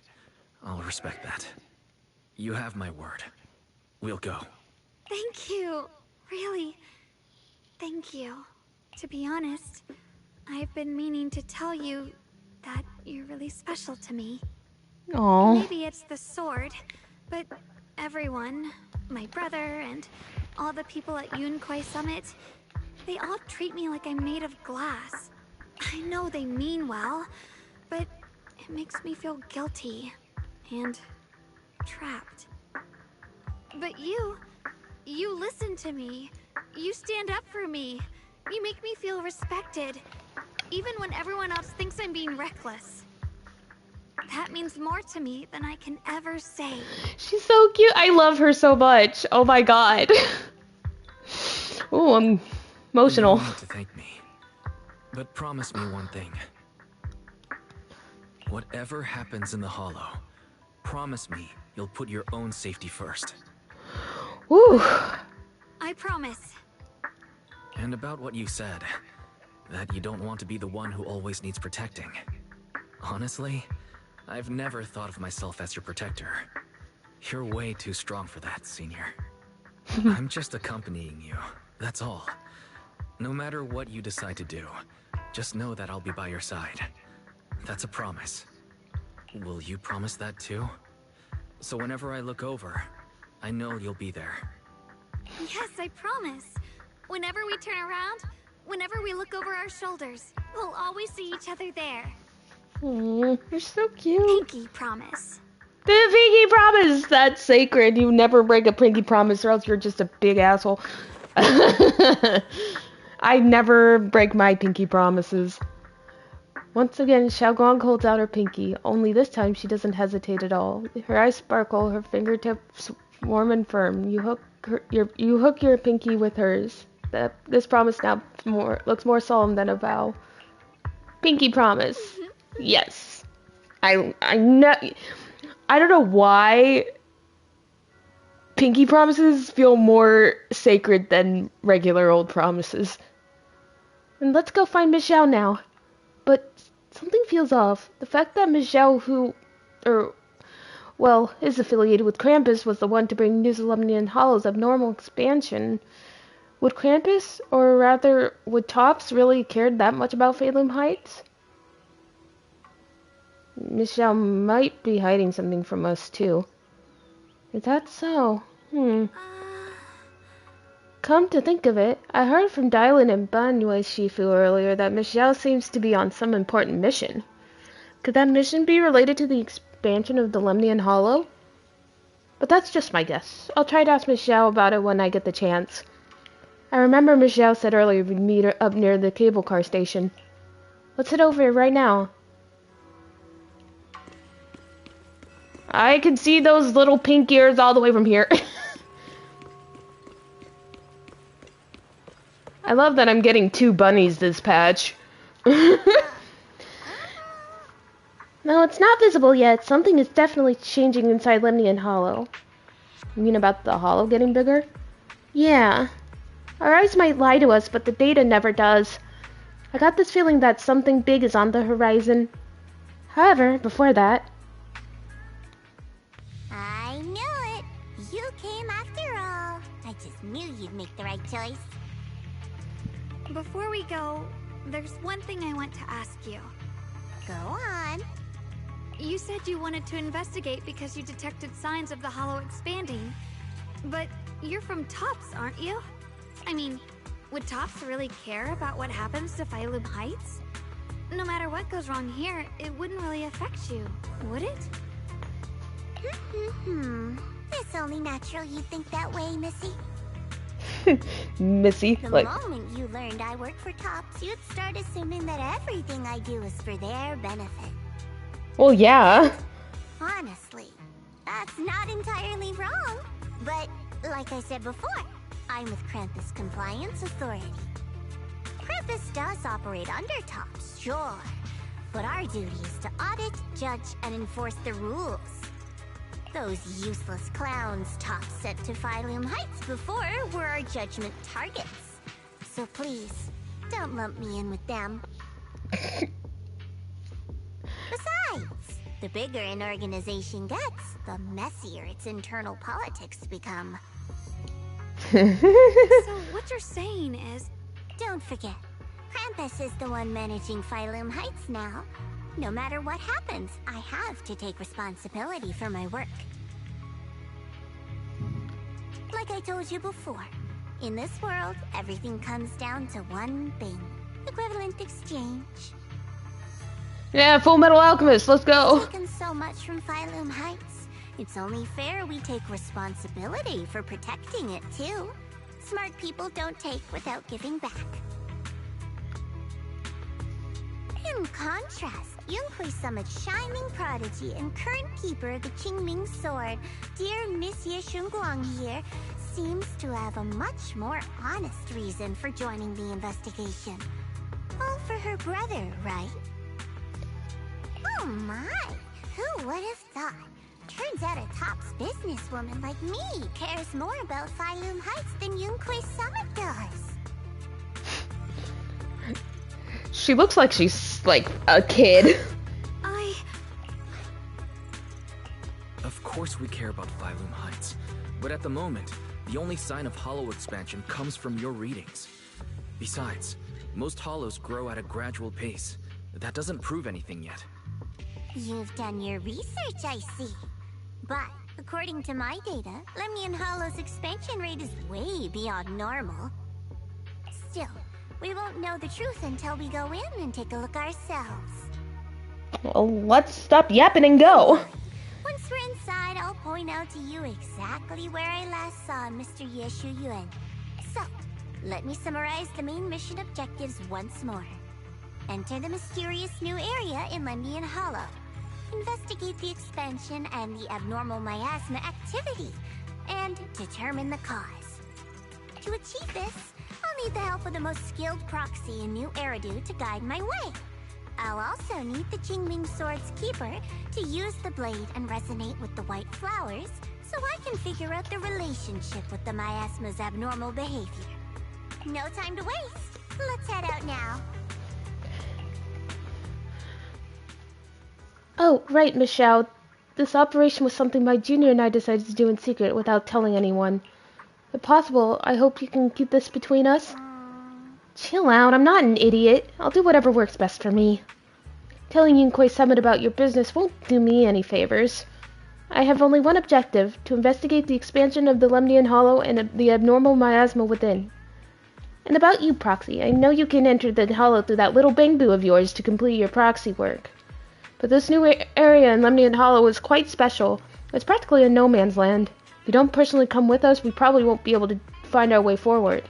I'll respect that. You have my word. We'll go. Thank you. Really. Thank you. To be honest, I've been meaning to tell you that you're really special to me. Oh. Maybe it's the sword, but everyone, my brother and all the people at Yunkwei Summit, they all treat me like I'm made of glass. I know they mean well, but it makes me feel guilty and trapped. But you listen to me. You stand up for me. You make me feel respected, even when everyone else thinks I'm being reckless. That means more to me than I can ever say. She's so cute. I love her so much. Oh my god. Oh, I'm emotional. You don't need to thank me. But promise me one thing. Whatever happens in the Hollow, promise me you'll put your own safety first. Woo. I promise. And about what you said, that you don't want to be the one who always needs protecting. Honestly, I've never thought of myself as your protector. You're way too strong for that, Senior. I'm just accompanying you, that's all. No matter what you decide to do, just know that I'll be by your side. That's a promise. Will you promise that too? So whenever I look over, I know you'll be there. Yes, I promise. Whenever we turn around, whenever we look over our shoulders, we'll always see each other there. You're so cute. Pinky promise. The pinky promise! That's sacred. You never break a pinky promise or else you're just a big asshole. I never break my pinky promises. Once again, Xiaoguang holds out her pinky, only this time she doesn't hesitate at all. Her eyes sparkle, her fingertips warm and firm. You hook your pinky with hers. This promise now looks more solemn than a vow. Pinky promise. Yes. I know. I don't know why pinky promises feel more sacred than regular old promises. And let's go find Miss Xiao now. But something feels off. The fact that Miss Xiao, is affiliated with Krampus, was the one to bring news of Lemnian Hollow's abnormal expansion. Would Krampus, or rather, would Tops really cared that much about Phalum Heights? Miss Xiao might be hiding something from us, too. Is that so? Come to think of it, I heard from Dylan and Banyue Shifu earlier that Miss Xiao seems to be on some important mission. Could that mission be related to the expansion of the Lemnian Hollow? But that's just my guess. I'll try to ask Miss Xiao about it when I get the chance. I remember Miss Xiao said earlier we'd meet her up near the cable car station. Let's head over right now. I can see those little pink ears all the way from here. I love that I'm getting 2 bunnies this patch. No, it's not visible yet. Something is definitely changing inside Lemnian Hollow. You mean about the hollow getting bigger? Yeah. Our eyes might lie to us, but the data never does. I got this feeling that something big is on the horizon. However, before that... I knew it! You came after all. I just knew you'd make the right choice. Before we go, there's one thing I want to ask you. Go on. You said you wanted to investigate because you detected signs of the hollow expanding. But you're from Tops, aren't you? I mean, would Tops really care about what happens to Phalum Heights? No matter what goes wrong here, it wouldn't really affect you, would it? It's only natural you think that way, Missy. Missy, The moment you learned I work for Tops, you'd start assuming that everything I do is for their benefit. Well, yeah. Honestly, that's not entirely wrong. But, like I said before, I'm with Krampus Compliance Authority. Krampus does operate under Tops, sure. But our duty is to audit, judge, and enforce the rules. Those useless clowns Tops sent to Phalum Heights before were our judgment targets. So please, don't lump me in with them. Besides, the bigger an organization gets, the messier its internal politics become. So what you're saying is... Don't forget, Krampus is the one managing Phalum Heights now. No matter what happens, I have to take responsibility for my work. Like I told you before, in this world, everything comes down to one thing. Equivalent exchange. Yeah, Full Metal Alchemist, let's go. We've taken so much from Phalum Heights. It's only fair we take responsibility for protecting it, too. Smart people don't take without giving back. In contrast, Yunhui Summit's shining prodigy and current keeper of the Qingming Sword, dear Miss Ye Shunguang here, seems to have a much more honest reason for joining the investigation. All for her brother, right? Oh my! Who would have thought? Turns out a Tops businesswoman like me cares more about Phalum Heights than Yunhui Summit does. She looks like she's, like, a kid. Of course we care about Phalum Heights, but at the moment, the only sign of hollow expansion comes from your readings. Besides, most hollows grow at a gradual pace. That doesn't prove anything yet. You've done your research, I see. But According to my data, Lemnian Hollow's expansion rate is way beyond normal. Still, we won't know the truth until we go in and take a look ourselves. Well, let's stop yapping and go. Once we're inside, I'll point out to you exactly where I last saw Mr. Ye Shuyuan. So, let me summarize the main mission objectives once more. Enter the mysterious new area in Lemnian Hollow. Investigate the expansion and the abnormal miasma activity, and determine the cause. To achieve this, I'll need the help of the most skilled proxy in New Eridu to guide my way. I'll also need the Qingming Sword's keeper to use the blade and resonate with the white flowers, so I can figure out the relationship with the miasma's abnormal behavior. No time to waste. Let's head out now. Oh, right, Miss Xiao. This operation was something my junior and I decided to do in secret without telling anyone. If possible, I hope you can keep this between us. Chill out, I'm not an idiot. I'll do whatever works best for me. Telling Yunquei Summit about your business won't do me any favors. I have only one objective, to investigate the expansion of the Lemnian Hollow and the abnormal miasma within. And about you, Proxy, I know you can enter the Hollow through that little bamboo of yours to complete your proxy work. But this new area in Lemnian Hollow is quite special. It's practically a no-man's land. If you don't personally come with us, we probably won't be able to find our way forward.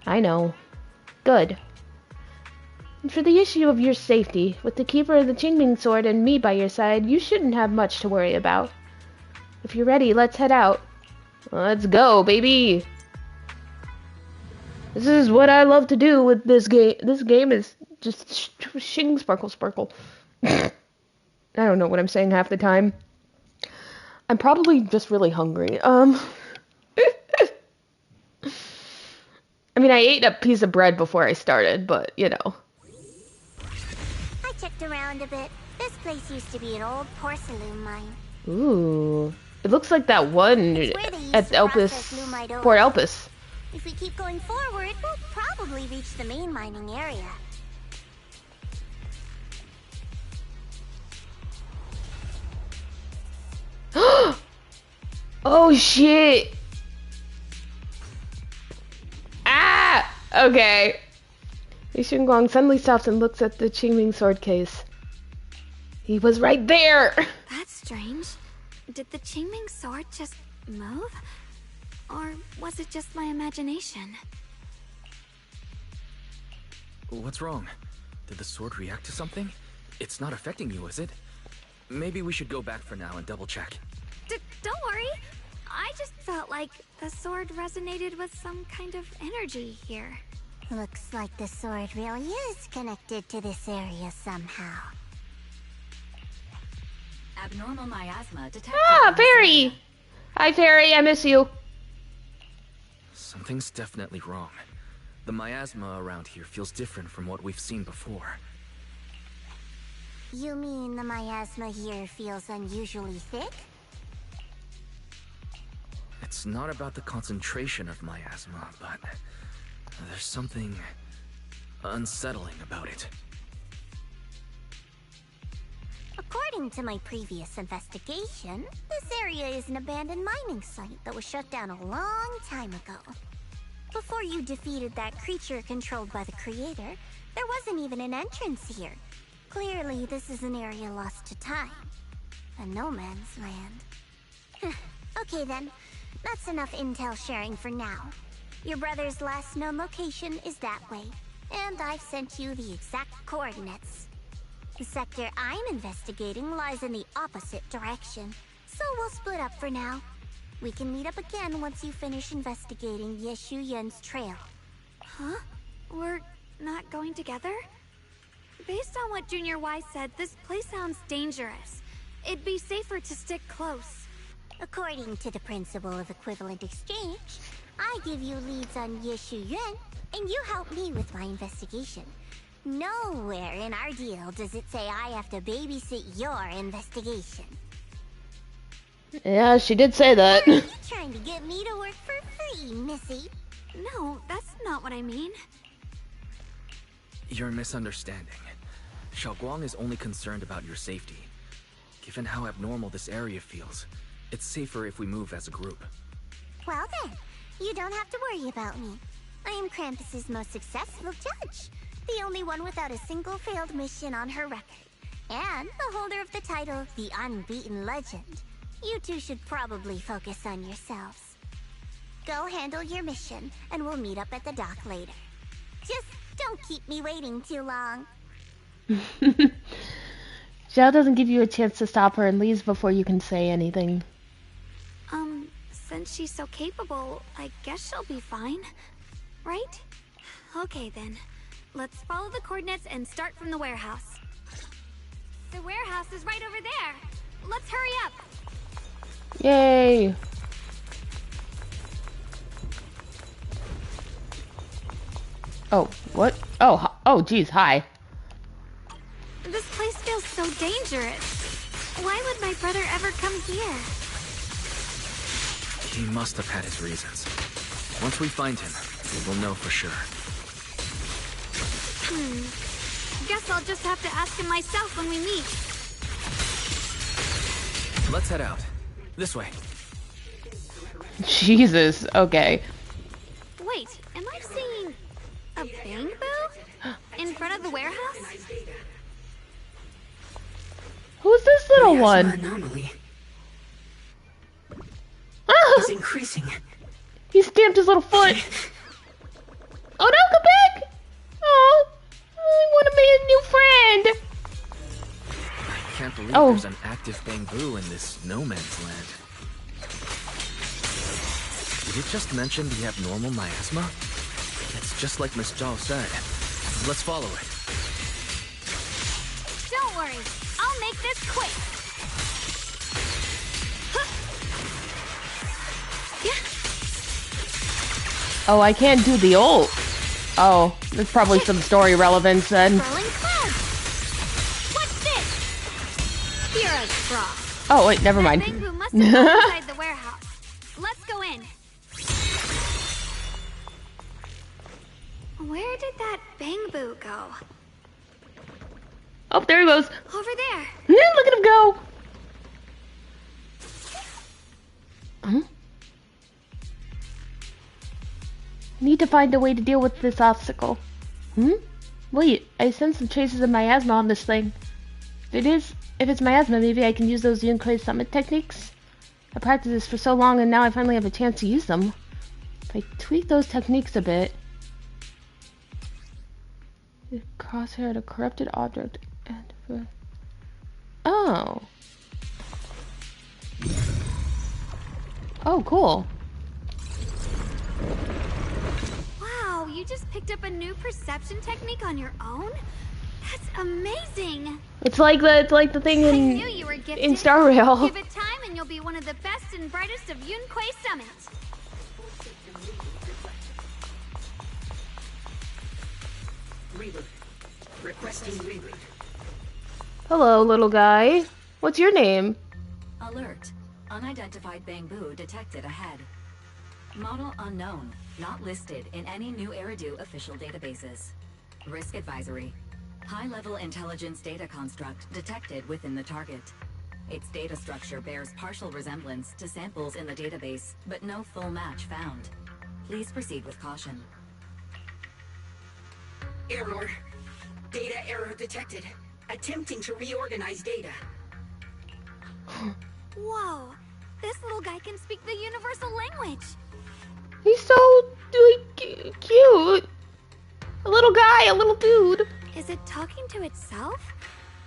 I know. Good. And for the issue of your safety, with the Keeper of the Qingming Sword and me by your side, you shouldn't have much to worry about. If you're ready, let's head out. Let's go, baby! This is what I love to do with this game. This game is just shing sparkle sparkle. I don't know what I'm saying half the time. I'm probably just really hungry. I mean, I ate a piece of bread before I started, but, you know. I checked around a bit. This place used to be an old porcelain mine. Ooh. It looks like that one at Elpis, Port Elpis. If we keep going forward, we'll probably reach the main mining area. Oh shit! Ah! Okay. Li Shunguang suddenly stops and looks at the Qingming Sword case. He was right there! That's strange. Did the Qingming Sword just move? Or was it just my imagination? What's wrong? Did the sword react to something? It's not affecting you, is it? Maybe we should go back for now and double check. Don't worry. I just felt like the sword resonated with some kind of energy here. Looks like the sword really is connected to this area somehow. Abnormal miasma detected. Ah, Fairy! Hi, Fairy, I miss you. Something's definitely wrong. The miasma around here feels different from what we've seen before. You mean the miasma here feels unusually thick? It's not about the concentration of miasma, but there's something unsettling about it. According to my previous investigation, this area is an abandoned mining site that was shut down a long time ago. Before you defeated that creature controlled by the Creator, there wasn't even an entrance here. Clearly, this is an area lost to time. A no-man's land. Okay then, that's enough intel sharing for now. Your brother's last known location is that way, and I've sent you the exact coordinates. The sector I'm investigating lies in the opposite direction, so we'll split up for now. We can meet up again once you finish investigating Ye Shuyuan's trail. Huh? We're not going together? Based on what Junior Y said, this place sounds dangerous. It'd be safer to stick close. According to the principle of equivalent exchange, I give you leads on Ye Shuyuan, and you help me with my investigation. Nowhere in our deal does it say I have to babysit your investigation. Yeah, she did say that. Are you trying to get me to work for free, Missy? No, that's not what I mean. You're misunderstanding. Xiaoguang is only concerned about your safety. Given how abnormal this area feels, it's safer if we move as a group. Well then, you don't have to worry about me. I am Krampus's most successful judge. The only one without a single failed mission on her record. And the holder of the title, the Unbeaten Legend. You two should probably focus on yourselves. Go handle your mission, and we'll meet up at the dock later. Just don't keep me waiting too long. Xiao doesn't give you a chance to stop her and leaves before you can say anything. Since she's so capable, I guess she'll be fine. Right? Okay then. Let's follow the coordinates and start from the warehouse. The warehouse is right over there. Let's hurry up. Yay! Oh, what? Oh, geez, hi. This place feels so dangerous. Why would my brother ever come here? He must have had his reasons. Once we find him, we'll know for sure. Guess I'll just have to ask him myself when we meet. Let's head out. This way. Jesus, okay. Wait, am I seeing a Bangboo? In front of the warehouse? Who's this little one? Anomaly Ah! is increasing. He stamped his little foot. Oh no, come back! Oh, I want to be a new friend. I can't believe there's an active Bangboo in this no man's land. Did it just mention the abnormal miasma? It's just like Miss Zhao said. Let's follow it. Don't worry, I'll make this quick. Oh, I can't do the ult. Oh, there's probably some story relevance then. Rolling clouds. What's this? You're a fraud. Oh wait, never mind. Bangboo must have gone inside the warehouse. Let's go in. Where did that Bangboo go? Oh, there he goes. Over there. Look at him go. Huh? Need to find a way to deal with this obstacle. Wait, I sense some traces of miasma on this thing. If it's miasma, maybe I can use those Yunkai summit techniques. I practiced this for so long and now I finally have a chance to use them. If I tweak those techniques a bit. Crosshair at a corrupted object and oh. Oh, cool. Wow, you just picked up a new perception technique on your own? That's amazing. It's like the thing I knew you were gifted. in Star Rail. Give it time and you'll be one of the best and brightest of Yunkai Summit. Reboot. Requesting reboot. Hello, little guy. What's your name? Alert. Unidentified Bangboo detected ahead. Model unknown. Not listed in any new Eridu official databases. Risk advisory. High-level intelligence data construct detected within the target. Its data structure bears partial resemblance to samples in the database, but no full match found. Please proceed with caution. Error. Data error detected. Attempting to reorganize data. Whoa, this little guy can speak the universal language. He's so cute. A little guy, a little dude. Is it talking to itself?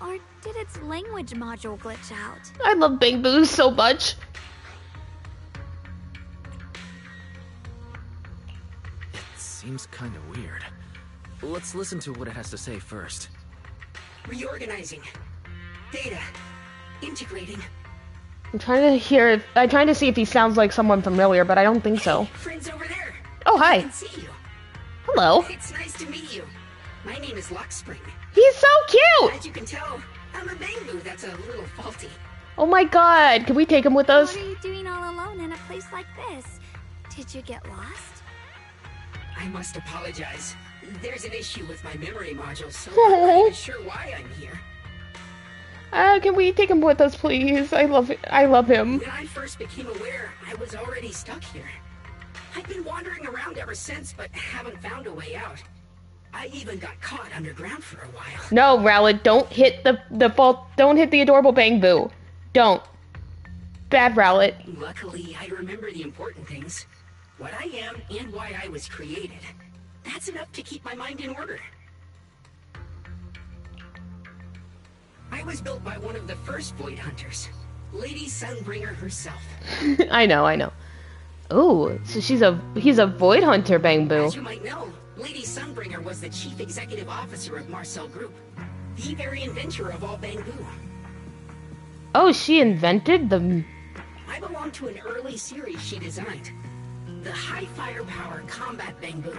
Or did its language module glitch out? I love Bangboo so much. It seems kind of weird. Let's listen to what it has to say first. Reorganizing. Data. Integrating. I'm trying to see if he sounds like someone familiar, but I don't think so. Friends over there. Oh, hi. I can see you. Hello. It's nice to meet you. My name is Lockspring. He's so cute. As you can tell, I'm a Bangboo that's a little faulty. Oh my god, can we take him with us? What are you doing all alone in a place like this? Did you get lost? I must apologize. There's an issue with my memory module, so I'm not even sure why I'm here. Can we take him with us, please? I love him. When I first became aware, I was already stuck here. I've been wandering around ever since, but haven't found a way out. I even got caught underground for a while. No, Rowlet, don't hit don't hit the adorable Bangboo. Don't. Bad Rowlet. Luckily, I remember the important things. What I am and why I was created. That's enough to keep my mind in order. I was built by one of the first Void Hunters, Lady Sunbringer herself. I know. Oh, so he's a Void Hunter, Bangboo. As you might know, Lady Sunbringer was the chief executive officer of Marcel Group, the very inventor of all Bangboo. Oh, she invented the... I belong to an early series she designed, the High Firepower Combat Bangboo,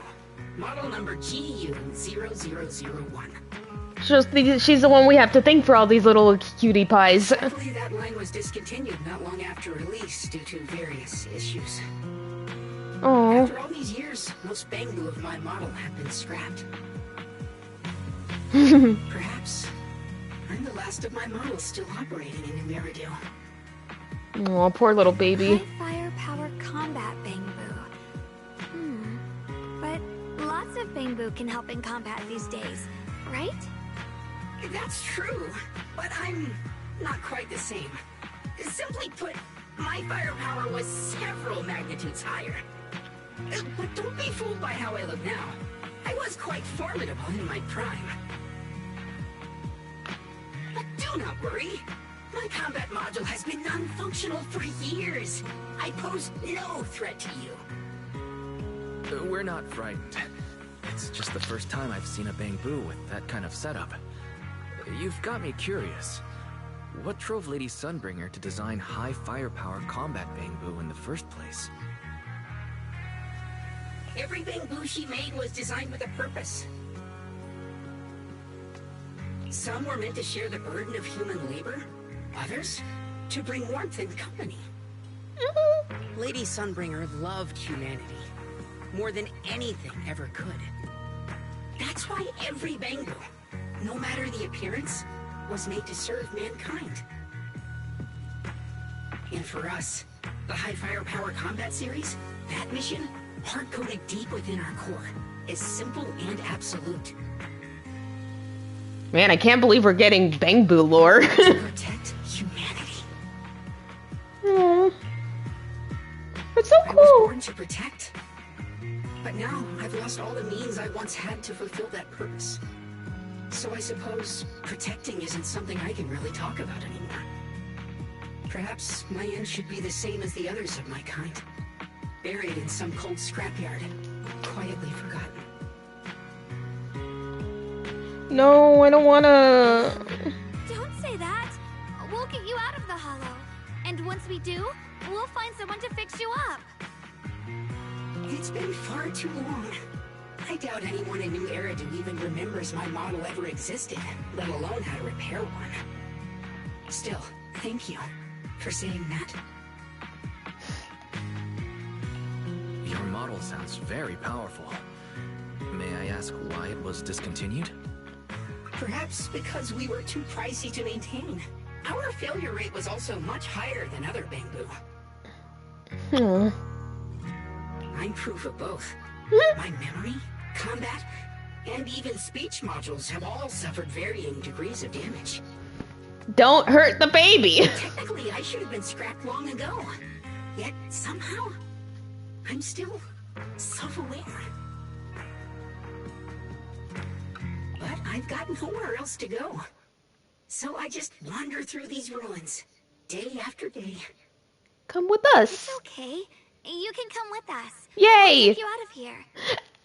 model number GU0001. She's the one we have to thank for all these little cutie pies. Sadly, that line was discontinued not long after release due to various issues. Oh. After all these years, most Bangboo of my model have been scrapped. Perhaps I'm the last of my models still operating in New Eridu. Oh, poor little baby. High firepower combat Bangboo. But lots of Bangboo can help in combat these days, right? That's true, but I'm not quite the same. Simply put, my firepower was several magnitudes higher. But don't be fooled by how I look now. I was quite formidable in my prime. But do not worry. My combat module has been non-functional for years. I pose no threat to you. We're not frightened. It's just the first time I've seen a Bangboo with that kind of setup. You've got me curious. What drove Lady Sunbringer to design high firepower combat Bangboo in the first place? Every Bangboo she made was designed with a purpose. Some were meant to share the burden of human labor, others to bring warmth and company. Lady Sunbringer loved humanity more than anything ever could. That's why every Bangboo, no matter the appearance, was made to serve mankind. And for us, the High Firepower Combat Series, that mission, hard-coded deep within our core, is simple and absolute. Man, I can't believe we're getting Bangboo lore. To protect humanity. Aww. It's so cool. I was born to protect. But now, I've lost all the means I once had to fulfill that purpose. So I suppose protecting isn't something I can really talk about anymore. Perhaps my end should be the same as the others of my kind. Buried in some cold scrapyard, quietly forgotten. No, I don't wanna... Don't say that. We'll get you out of the hollow. And once we do, we'll find someone to fix you up. It's been far too long. I doubt anyone in New Eridu even remembers my model ever existed, let alone how to repair one. Still, thank you for saying that. Your model sounds very powerful. May I ask why it was discontinued? Perhaps because we were too pricey to maintain. Our failure rate was also much higher than other Bangboo. I'm proof of both. My memory, combat, and even speech modules have all suffered varying degrees of damage. Don't hurt the baby! Technically, I should have been scrapped long ago. Yet, somehow, I'm still self-aware. But I've got nowhere else to go. So I just wander through these ruins, day after day. Come with us. It's okay. You can come with us. Yay! I'll take you out of here.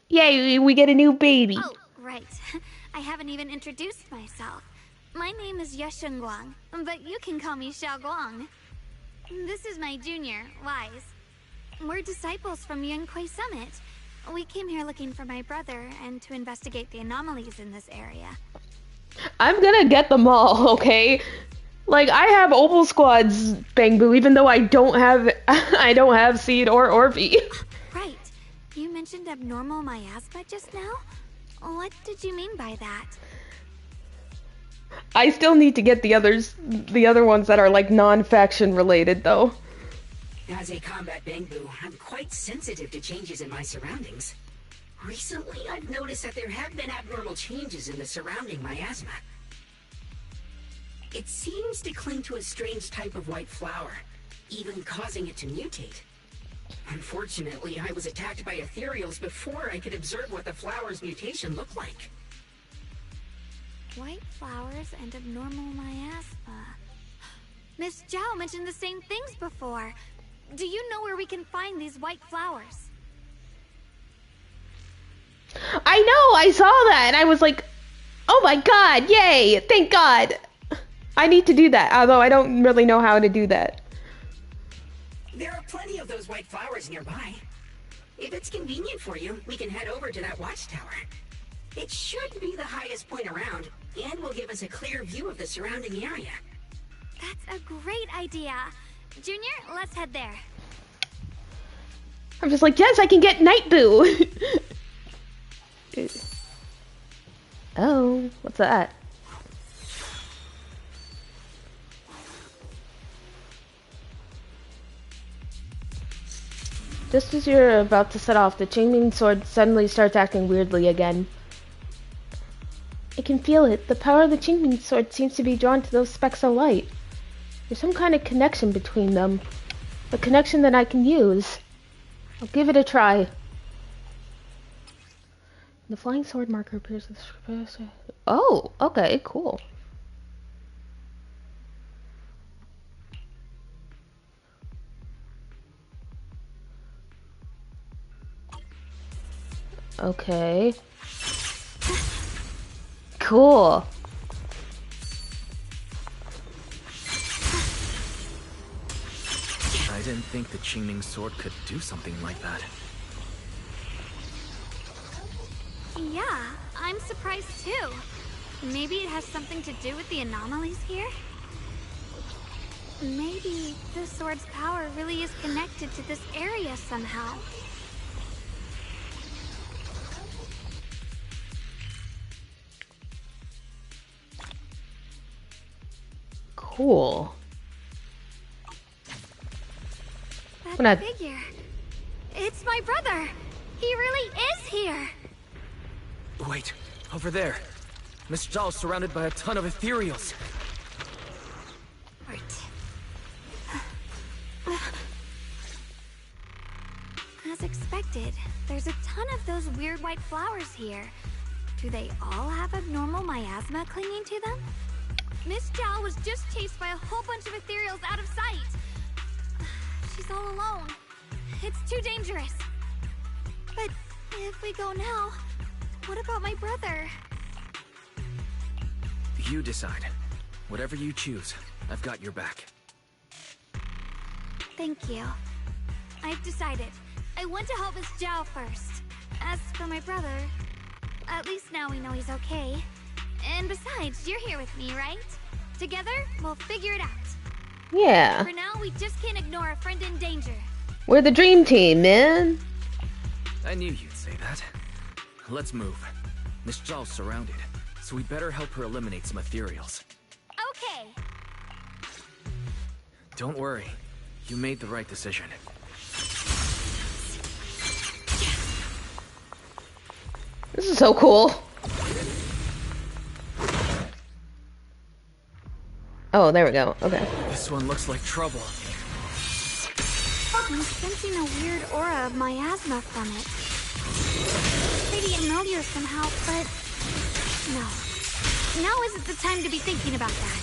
Yay, we get a new baby. Oh, right. I haven't even introduced myself. My name is Yesheng Guang, but you can call me Xiao Guang. This is my junior, Wise. We're disciples from Yunquei Summit. We came here looking for my brother and to investigate the anomalies in this area. I'm gonna get them all, okay? Like, I have Opal Squad's Bangboo, even though I don't have Seed or Orby. Right. You mentioned abnormal miasma just now? What did you mean by that? I still need to get the other ones that are like non-faction related though. As a combat Bangboo, I'm quite sensitive to changes in my surroundings. Recently, I've noticed that there have been abnormal changes in the surrounding miasma. It seems to cling to a strange type of white flower, even causing it to mutate. Unfortunately, I was attacked by ethereals before I could observe what the flower's mutation looked like. White flowers and abnormal miasma. Miss Zhao mentioned the same things before. Do you know where we can find these white flowers? I know, I saw that, and I was like, oh my god, yay, thank god. I need to do that, although I don't really know how to do that. There are plenty of those white flowers nearby. If it's convenient for you, we can head over to that watchtower. It should be the highest point around, and will give us a clear view of the surrounding area. That's a great idea. Junior, let's head there. I'm just like, yes, I can get Night Boo. Oh, what's that? Just as you're about to set off, the Qingming sword suddenly starts acting weirdly again. I can feel it. The power of the Qingming sword seems to be drawn to those specks of light. There's some kind of connection between them. A connection that I can use. I'll give it a try. The flying sword marker appears with... Oh, okay, cool. Okay. Cool. I didn't think the Qingming sword could do something like that. Yeah, I'm surprised too. Maybe it has something to do with the anomalies here? Maybe the sword's power really is connected to this area somehow. Cool. That figure. It's my brother. He really is here. Wait, over there. Miss Zhao's surrounded by a ton of ethereals. Right. As expected, there's a ton of those weird white flowers here. Do they all have abnormal miasma clinging to them? Miss Zhao was just chased by a whole bunch of ethereals out of sight. She's all alone. It's too dangerous. But if we go now, what about my brother? You decide. Whatever you choose, I've got your back. Thank you. I've decided. I want to help Miss Zhao first. As for my brother, at least now we know he's okay. And besides, you're here with me, right? Together, we'll figure it out. Yeah. For now, we just can't ignore a friend in danger. We're the dream team, man. I knew you'd say that. Let's move. Miss Zhao's surrounded, so we better help her eliminate some ethereals. Okay. Don't worry. You made the right decision. This is so cool. Oh, there we go. Okay. This one looks like trouble. I'm sensing a weird aura of miasma from it. Pretty familiar somehow, but no. Now isn't the time to be thinking about that.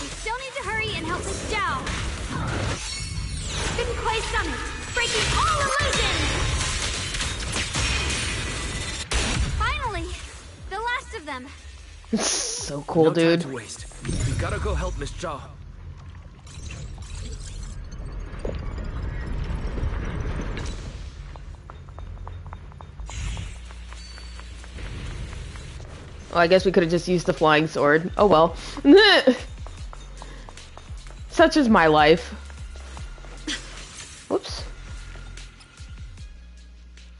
We still need to hurry and help Miss Zhao. Fin Kuei Summit, breaking all illusions! Finally, the last of them. So cool, no dude. Time to waste. We gotta go help Miss Zhao. Oh, I guess we could have just used the flying sword. Oh well. Such is my life. Whoops.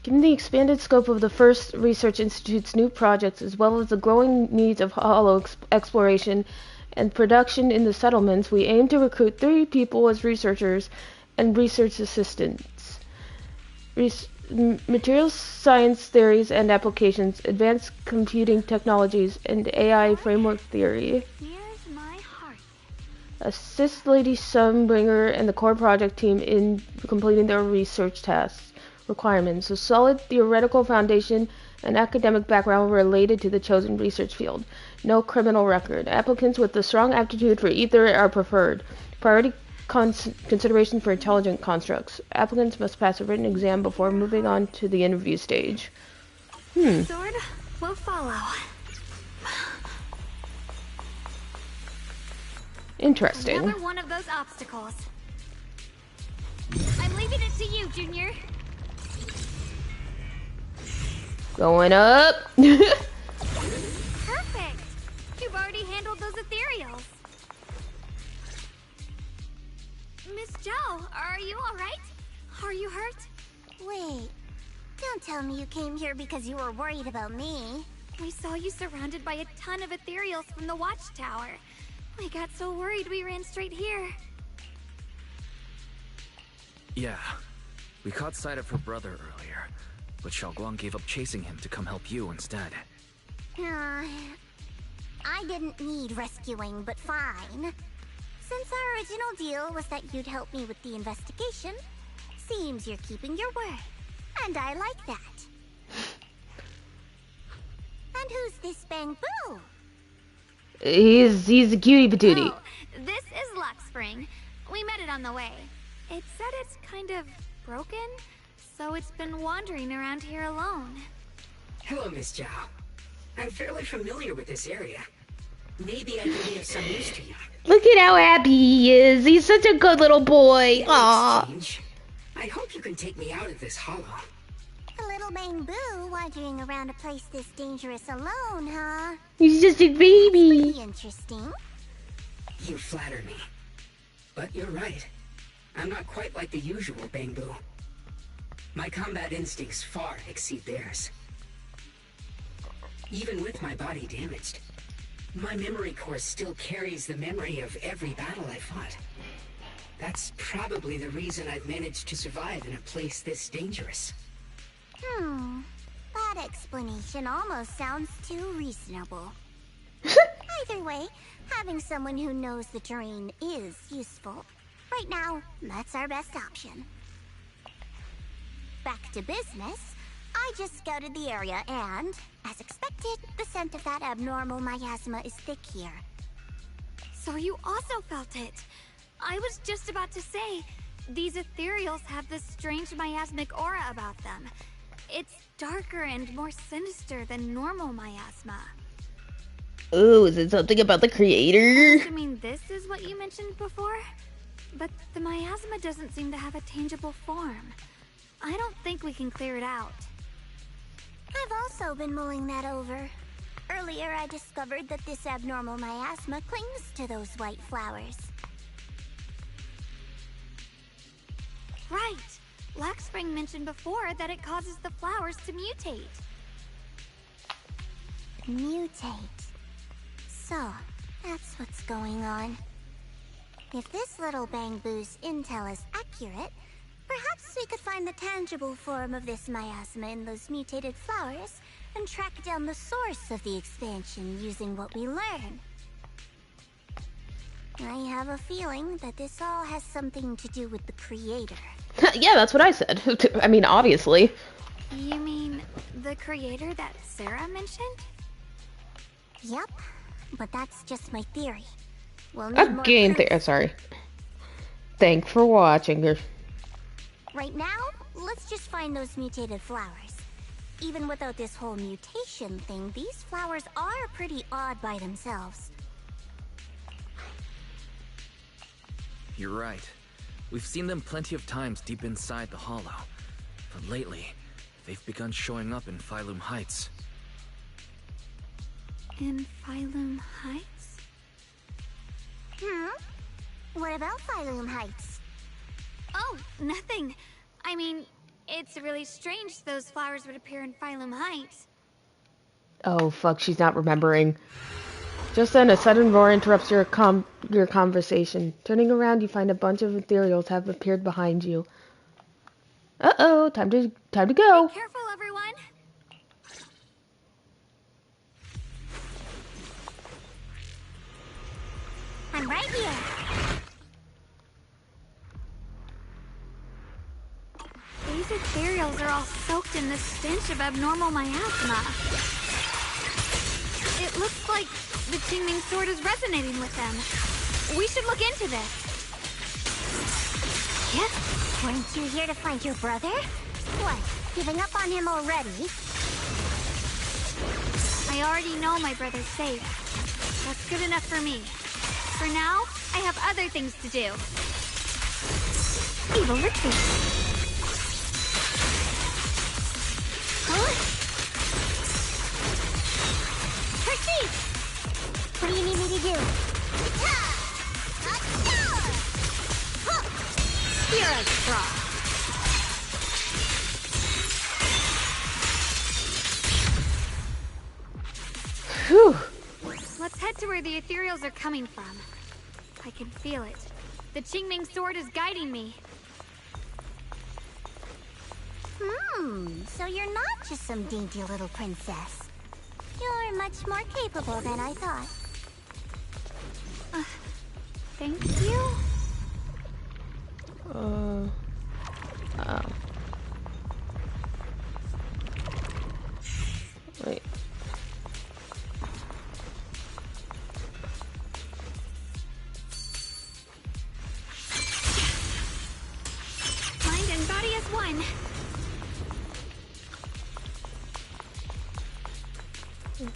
Given the expanded scope of the FIRST Research Institute's new projects, as well as the growing needs of hollow exploration and production in the settlements, we aim to recruit 3 people as researchers and research assistants. Materials science theories and applications, advanced computing technologies, and AI framework theory. Here's my heart. Assist Lady Sunbringer and the core project team in completing their research tasks. Requirements: a solid theoretical foundation and academic background related to the chosen research field. No criminal record. Applicants with a strong aptitude for ether are preferred. Priority consideration for intelligent constructs. Applicants must pass a written exam before moving on to the interview stage. Sword will follow. Interesting. Another one of those obstacles. I'm leaving it to you, Junior. Going up. Perfect. You've already handled those ethereals. Miss Zhao, are you all right? Are you hurt? Wait, don't tell me you came here because you were worried about me. We saw you surrounded by a ton of ethereals from the watchtower. We got so worried we ran straight here. Yeah, we caught sight of her brother earlier, but Xiaoguang gave up chasing him to come help you instead. I didn't need rescuing, but fine. Since our original deal was that you'd help me with the investigation, seems you're keeping your word. And I like that. And who's this Bangbu? He's a cutie patootie. Oh, this is Luxspring. We met it on the way. It said it's kind of broken, so it's been wandering around here alone. Hello, Miss Zhao. I'm fairly familiar with this area. Maybe I can be of some use to you. Look at how happy he is. He's such a good little boy. Aww. Exchange. I hope you can take me out of this hollow. A little Bangbu wandering around a place this dangerous alone, huh? He's just a baby. Pretty interesting. You flatter me. But you're right. I'm not quite like the usual Bangbu. My combat instincts far exceed theirs. Even with my body damaged, my memory core still carries the memory of every battle I fought. That's probably the reason I've managed to survive in a place this dangerous. That explanation almost sounds too reasonable. Either way, having someone who knows the terrain is useful. Right now, that's our best option. Back to business. I just scouted the area and, as expected, the scent of that abnormal miasma is thick here. So you also felt it. I was just about to say, these ethereals have this strange miasmic aura about them. It's darker and more sinister than normal miasma. Oh, is it something about the creator? I mean, this is what you mentioned before? But the miasma doesn't seem to have a tangible form. I don't think we can clear it out. I've also been mulling that over. Earlier, I discovered that this abnormal miasma clings to those white flowers. Right. Luxspring mentioned before that it causes the flowers to mutate. Mutate. So, that's what's going on. If this little Bangbu's intel is accurate, perhaps we could find the tangible form of this miasma in those mutated flowers and track down the source of the expansion using what we learn. I have a feeling that this all has something to do with the creator. Yeah, that's what I said. I mean, obviously. You mean the creator that Sarah mentioned? Yep, but that's just my theory. We'll need more Again, proof. sorry. Thanks for watching. Right now, let's just find those mutated flowers. Even without this whole mutation thing, these flowers are pretty odd by themselves. You're right. We've seen them plenty of times deep inside the hollow. But lately, they've begun showing up in Phylum Heights. In Phylum Heights? What about Phylum Heights? Oh, nothing. I mean, It's really strange those flowers would appear in Phylum Heights. Oh, fuck, she's not remembering. Just then, a sudden roar interrupts your conversation. Turning around, you find a bunch of ethereals have appeared behind you. Uh-oh, time to go. Be careful, everyone. I'm right here. These ethereals are all soaked in the stench of abnormal miasma. It looks like the Qingming sword is resonating with them. We should look into this. Yep. Weren't you here to find your brother? What, giving up on him already? I already know my brother's safe. That's good enough for me. For now, I have other things to do. Evil retreat. Retreat! What do you need me to do? Hero's draw. Whew. Let's head to where the ethereals are coming from. I can feel it. The Qingming sword is guiding me. So you're not just some dainty little princess. You're much more capable than I thought. Thank you? Oh. Wait. Mind and body as one.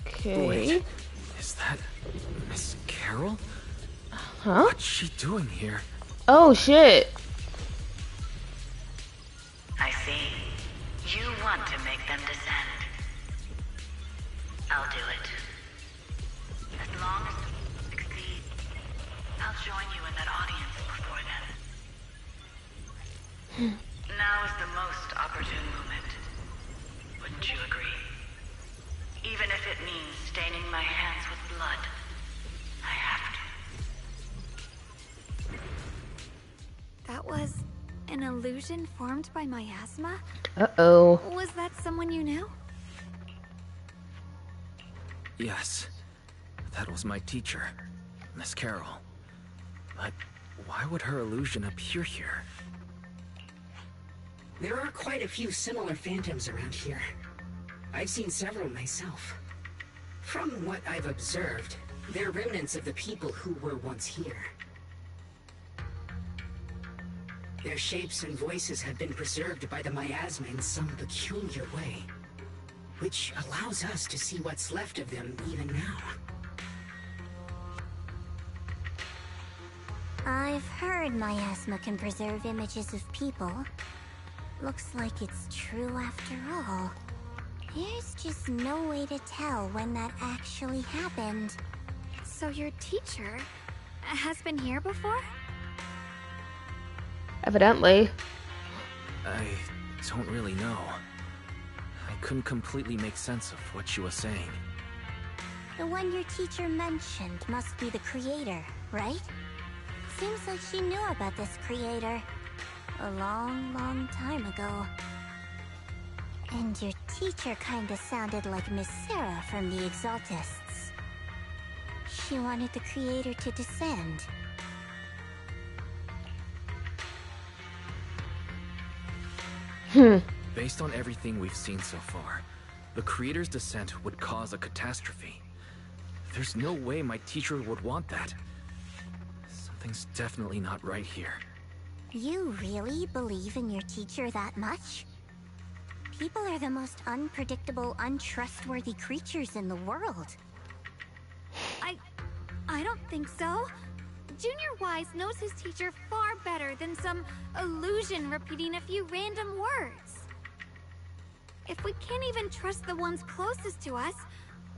Okay. Wait, is that Miss Carol? Huh? What's she doing here? Oh, shit. I see. You want to make them descend. I'll do it. As long as you succeed, I'll join you in that audience before then. Now is the most opportune moment. Wouldn't you agree? Even if it means staining my hands with blood, I have to. That was an illusion formed by miasma? Uh-oh. Was that someone you knew? Yes, that was my teacher, Miss Carol. But why would her illusion appear here? There are quite a few similar phantoms around here. I've seen several myself. From what I've observed, they're remnants of the people who were once here. Their shapes and voices have been preserved by the miasma in some peculiar way, which allows us to see what's left of them even now. I've heard miasma can preserve images of people. Looks like it's true after all. There's just no way to tell when that actually happened. So your teacher has been here before? Evidently. I don't really know. I couldn't completely make sense of what she was saying. The one your teacher mentioned must be the creator, right? Seems like she knew about this creator a long, long time ago. And your teacher kinda sounded like Miss Sarah from the Exaltists. She wanted the creator to descend. Based on everything we've seen so far, the creator's descent would cause a catastrophe. There's no way my teacher would want that. Something's definitely not right here. You really believe in your teacher that much? People are the most unpredictable, untrustworthy creatures in the world. I don't think so. Junior Wise knows his teacher far better than some illusion repeating a few random words. If we can't even trust the ones closest to us,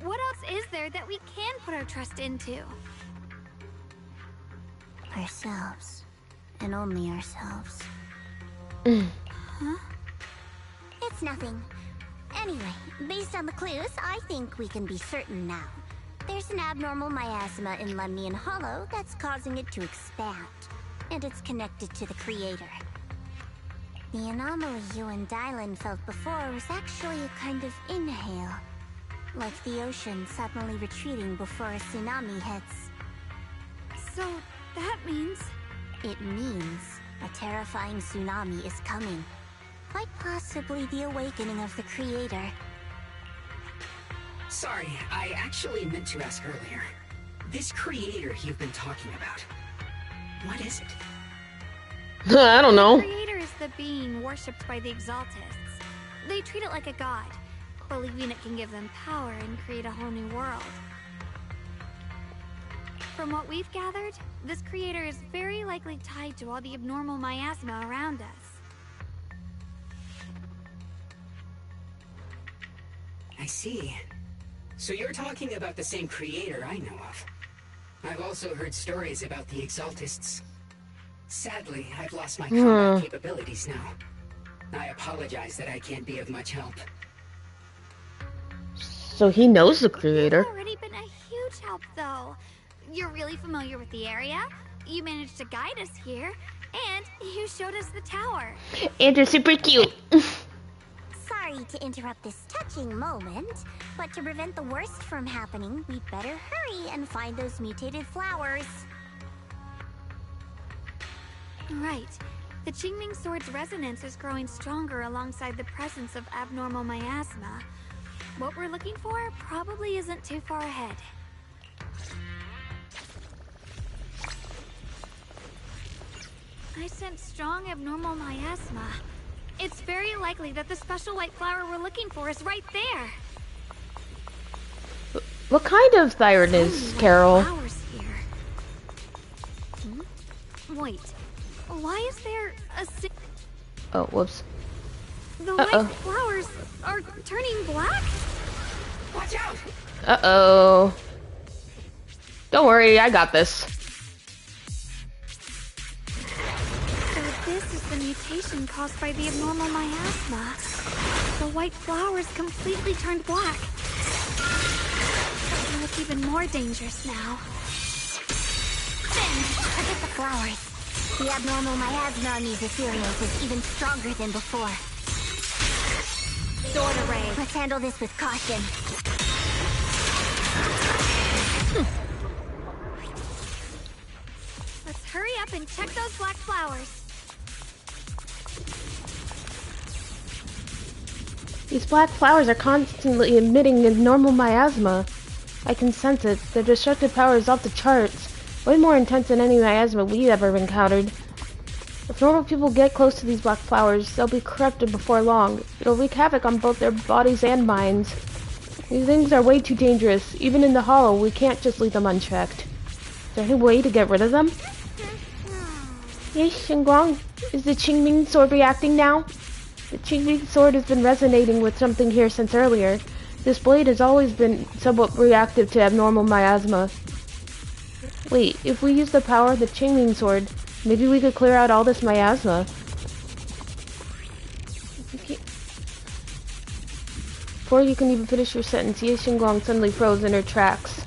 what else is there that we can put our trust into? Ourselves. And only ourselves. Huh? nothing. Anyway, based on the clues, I think we can be certain now. There's an abnormal miasma in Lemnian Hollow that's causing it to expand, and it's connected to the creator. The anomaly you and Dylan felt before was actually a kind of inhale, like the ocean suddenly retreating before a tsunami hits. So, that means... It means a terrifying tsunami is coming. Quite possibly the awakening of the creator. Sorry, I actually meant to ask earlier. This creator you've been talking about, what is it? I don't know. The creator is the being worshipped by the Exaltists. They treat it like a god, believing it can give them power and create a whole new world. From what we've gathered, this creator is very likely tied to all the abnormal miasma around us. I see. So you're talking about the same creator I know of. I've also heard stories about the Exaltists. Sadly, I've lost my combat capabilities now. I apologize that I can't be of much help. So he knows the creator. You've already been a huge help, though. You're really familiar with the area, you managed to guide us here, and you showed us the tower. And you're super cute. Sorry to interrupt this touching moment, but to prevent the worst from happening, we'd better hurry and find those mutated flowers. Right. The Qingming Sword's resonance is growing stronger alongside the presence of abnormal miasma. What we're looking for probably isn't too far ahead. I sense strong abnormal miasma. It's very likely that the special white flower we're looking for is right there. What kind of thyroid is Carol? Flowers here. Wait, why is there a... Oh, whoops. The white flowers are turning black? Watch out! Uh-oh. Don't worry, I got this. So this is the mutation caused by the abnormal miasma. The white flowers completely turned black. They look even more dangerous now. Forget the flowers. The abnormal miasma on these ethereals is even stronger than before. Sword array. Let's handle this with caution. Let's hurry up and check those black flowers. These black flowers are constantly emitting abnormal miasma. I can sense it. Their destructive power is off the charts. Way more intense than any miasma we've ever encountered. If normal people get close to these black flowers, they'll be corrupted before long. It'll wreak havoc on both their bodies and minds. These things are way too dangerous. Even in the Hollow, we can't just leave them unchecked. Is there any way to get rid of them? Yes, Xinguang? Is the Qingming Sword reacting now? The Qingming Sword has been resonating with something here since earlier. This blade has always been somewhat reactive to abnormal miasma. Wait, if we use the power of the Qingming Sword, maybe we could clear out all this miasma. Before you can even finish your sentence, Ye Xinguang suddenly froze in her tracks.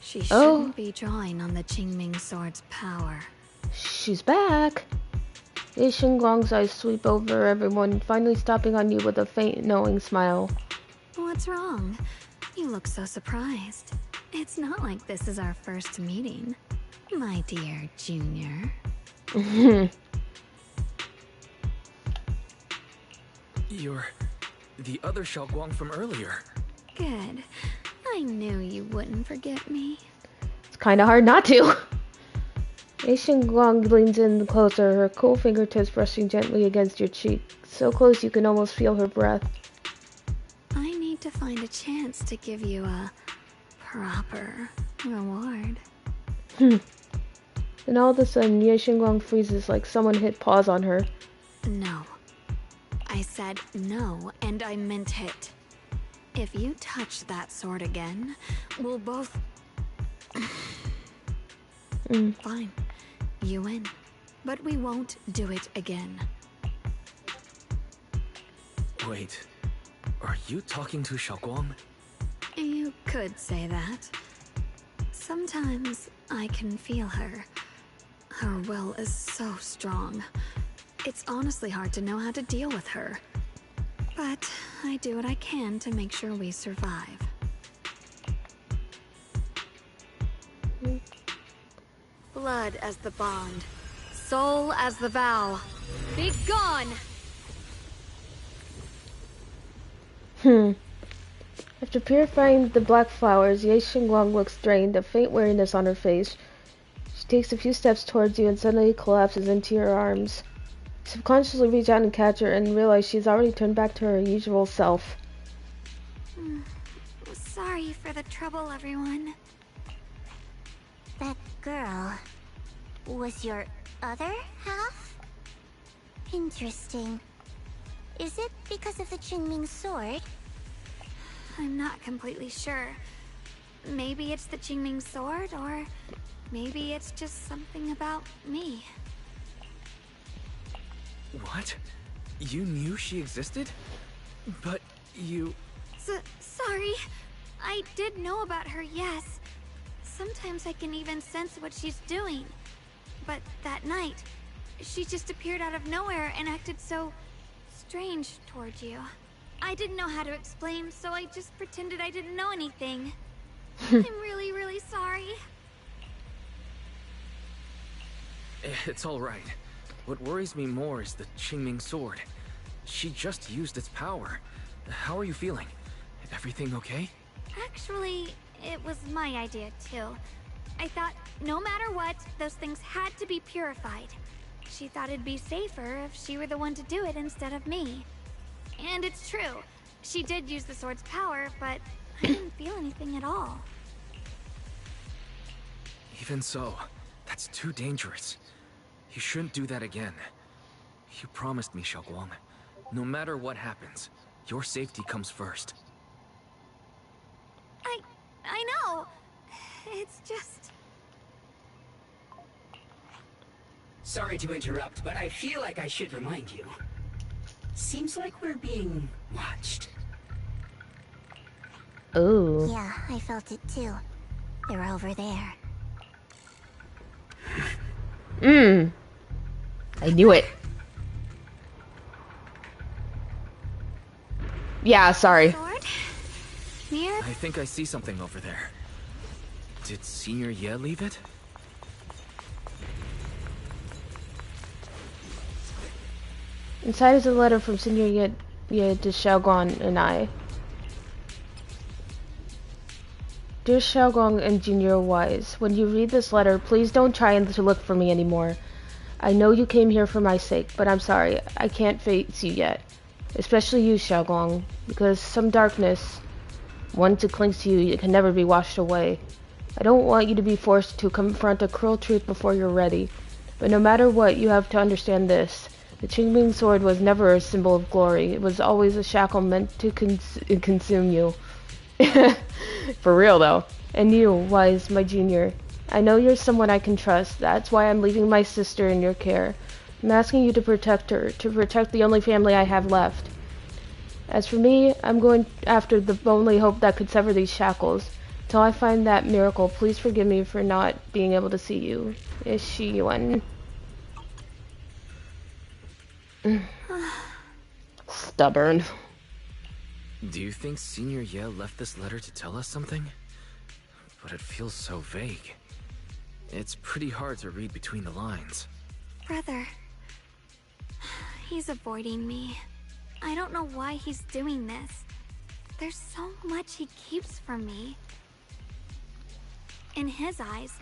She shouldn't be drawing on the Qingming Sword's power. She's back. Ye Xinguang's eyes sweep over everyone, finally stopping on you with a faint, knowing smile. What's wrong? You look so surprised. It's not like this is our first meeting, my dear Junior. You're the other Xiaoguang from earlier. Good. I knew you wouldn't forget me. It's kind of hard not to. Ye Xinguang leans in closer, her cool fingertips brushing gently against your cheek, so close you can almost feel her breath. I need to find a chance to give you a proper reward. Then all of a sudden, Ye Xinguang freezes like someone hit pause on her. No. I said no, and I meant it. If you touch that sword again, we'll both... Fine. You win. But we won't do it again. Wait, are you talking to Xiaoguang? You could say that. Sometimes I can feel her. Her will is so strong. It's honestly hard to know how to deal with her. But I do what I can to make sure we survive. Blood as the bond. Soul as the vow. Be gone! After purifying the black flowers, Ye Xinguang looks drained, a faint weariness on her face. She takes a few steps towards you and suddenly collapses into your arms. You subconsciously reach out and catch her and realize she's already turned back to her usual self. Sorry for the trouble, everyone. That girl was your other half? Interesting. Is it because of the Qingming sword? I'm not completely sure. Maybe it's the Qingming sword, or maybe it's just something about me. What? You knew she existed? But you... Sorry. I did know about her, yes. Sometimes I can even sense what she's doing. But that night, she just appeared out of nowhere and acted so strange towards you. I didn't know how to explain, so I just pretended I didn't know anything. I'm really, really sorry. It's all right. What worries me more is the Qingming sword. She just used its power. How are you feeling? Everything okay? Actually, it was my idea too. I thought no matter what, those things had to be purified. She thought it'd be safer if she were the one to do it instead of me. And it's true. She did use the sword's power, but I didn't feel anything at all. Even so, that's too dangerous. You shouldn't do that again. You promised me, Xiaoguang. No matter what happens, your safety comes first. I know. It's just... Sorry to interrupt, but I feel like I should remind you. Seems like we're being watched. Ooh. Yeah, I felt it too. They're over there. I knew it. Yeah, sorry. Sword? Mirror? I think I see something over there. Did Senior Ye leave it? Inside is a letter from Senior Ye to Xiaoguang and I. Dear Xiaoguang and Junior Wise, when you read this letter, please don't try to look for me anymore. I know you came here for my sake, but I'm sorry, I can't face you yet. Especially you, Xiaoguang, because some darkness, once it clings to you, it can never be washed away. I don't want you to be forced to confront a cruel truth before you're ready. But no matter what, you have to understand this. The Qingming sword was never a symbol of glory. It was always a shackle meant to consume you. For real, though. And you, Wise, my junior. I know you're someone I can trust. That's why I'm leaving my sister in your care. I'm asking you to protect her, to protect the only family I have left. As for me, I'm going after the only hope that could sever these shackles. Till I find that miracle, please forgive me for not being able to see you. Ishiyuan. Stubborn. Do you think Senior Ye left this letter to tell us something? But it feels so vague. It's pretty hard to read between the lines. Brother. He's avoiding me. I don't know why he's doing this. There's so much he keeps from me. In his eyes,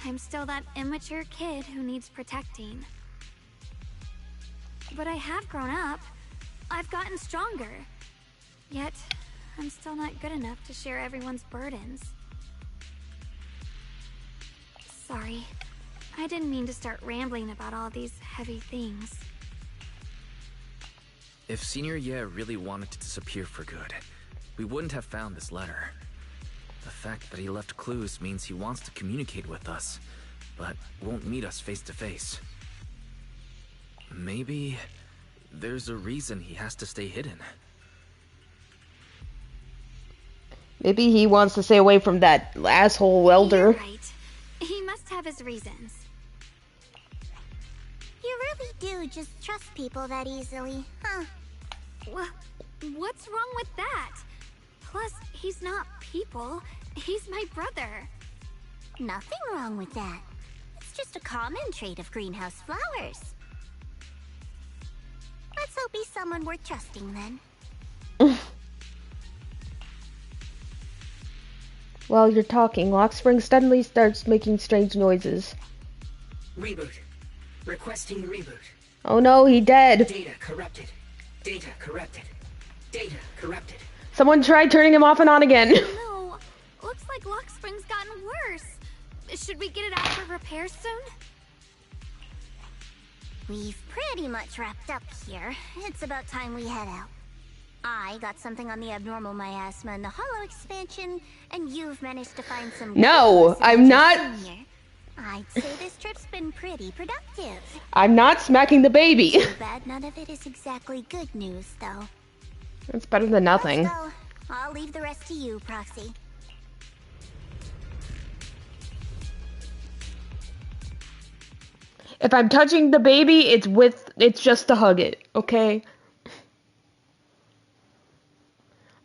I'm still that immature kid who needs protecting. But I have grown up. I've gotten stronger. Yet, I'm still not good enough to share everyone's burdens. Sorry. I didn't mean to start rambling about all these heavy things. If Senior Ye really wanted to disappear for good, we wouldn't have found this letter. The fact that he left clues means he wants to communicate with us, but won't meet us face to face. Maybe there's a reason he has to stay hidden. Maybe he wants to stay away from that asshole welder. You're right. He must have his reasons. You really do just trust people that easily, huh? What's wrong with that? Plus, he's not people. He's my brother. Nothing wrong with that. It's just a common trait of greenhouse flowers. Let's hope he's someone worth trusting then. While you're talking, Lockspring suddenly starts making strange noises. Reboot. Requesting reboot. Oh no, he dead. Data corrupted. Data corrupted. Data corrupted. Someone tried turning him off and on again. No, looks like Lockspring's gotten worse. Should we get it out for repairs soon? We've pretty much wrapped up here. It's about time we head out. I got something on the abnormal miasma and the hollow expansion, and you've managed to find some... No, I'm not... I'd say this trip's been pretty productive. I'm not smacking the baby. Too bad none of it is exactly good news, though. It's better than nothing. Let's go. I'll leave the rest to you, Proxy. If I'm touching the baby, it's just to hug it, okay?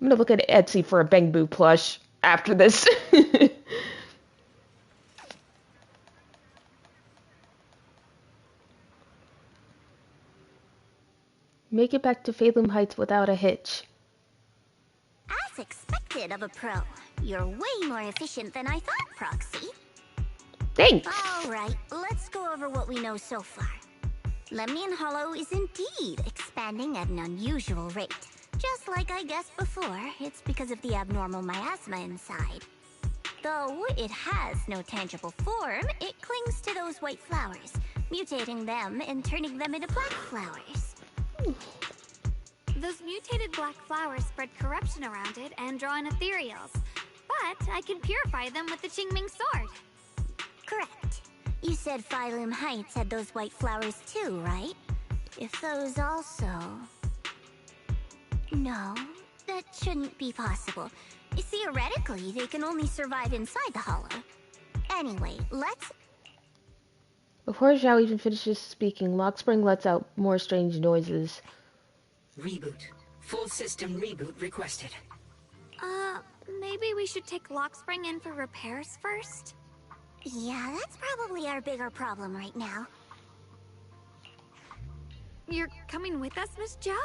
I'm gonna look at Etsy for a Bangboo plush after this. Make it back to Phalum Heights without a hitch. As expected of a pro, you're way more efficient than I thought, Proxy. Thanks. Alright, let's go over what we know so far. Lemnian Hollow is indeed expanding at an unusual rate. Just like I guessed before, it's because of the abnormal miasma inside. Though it has no tangible form, it clings to those white flowers, mutating them and turning them into black flowers. Those mutated black flowers spread corruption around it and draw in ethereals. But I can purify them with the Qingming sword. Correct. You said Phalum Heights had those white flowers too, right? If those also... No, that shouldn't be possible. Theoretically, they can only survive inside the hollow. Anyway, let's... Before Zhao even finishes speaking, Lockspring lets out more strange noises. Reboot. Full system reboot requested. Maybe we should take Lockspring in for repairs first? Yeah, that's probably our bigger problem right now. You're coming with us, Miss Zhao?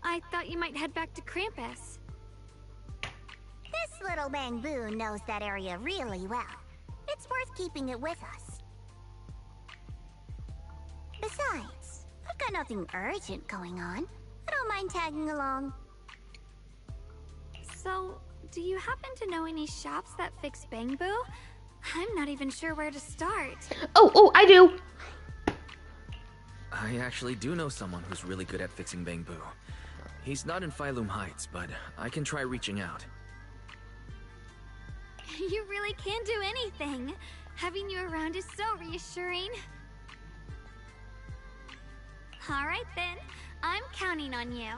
I thought you might head back to Krampus. This little Bangboo knows that area really well. It's worth keeping it with us. Besides, I've got nothing urgent going on. I don't mind tagging along. So, do you happen to know any shops that fix Bangboo? I'm not even sure where to start. Oh, I do! I actually do know someone who's really good at fixing Bangboo. He's not in Phalum Heights, but I can try reaching out. You really can do anything. Having you around is so reassuring. Alright then, I'm counting on you.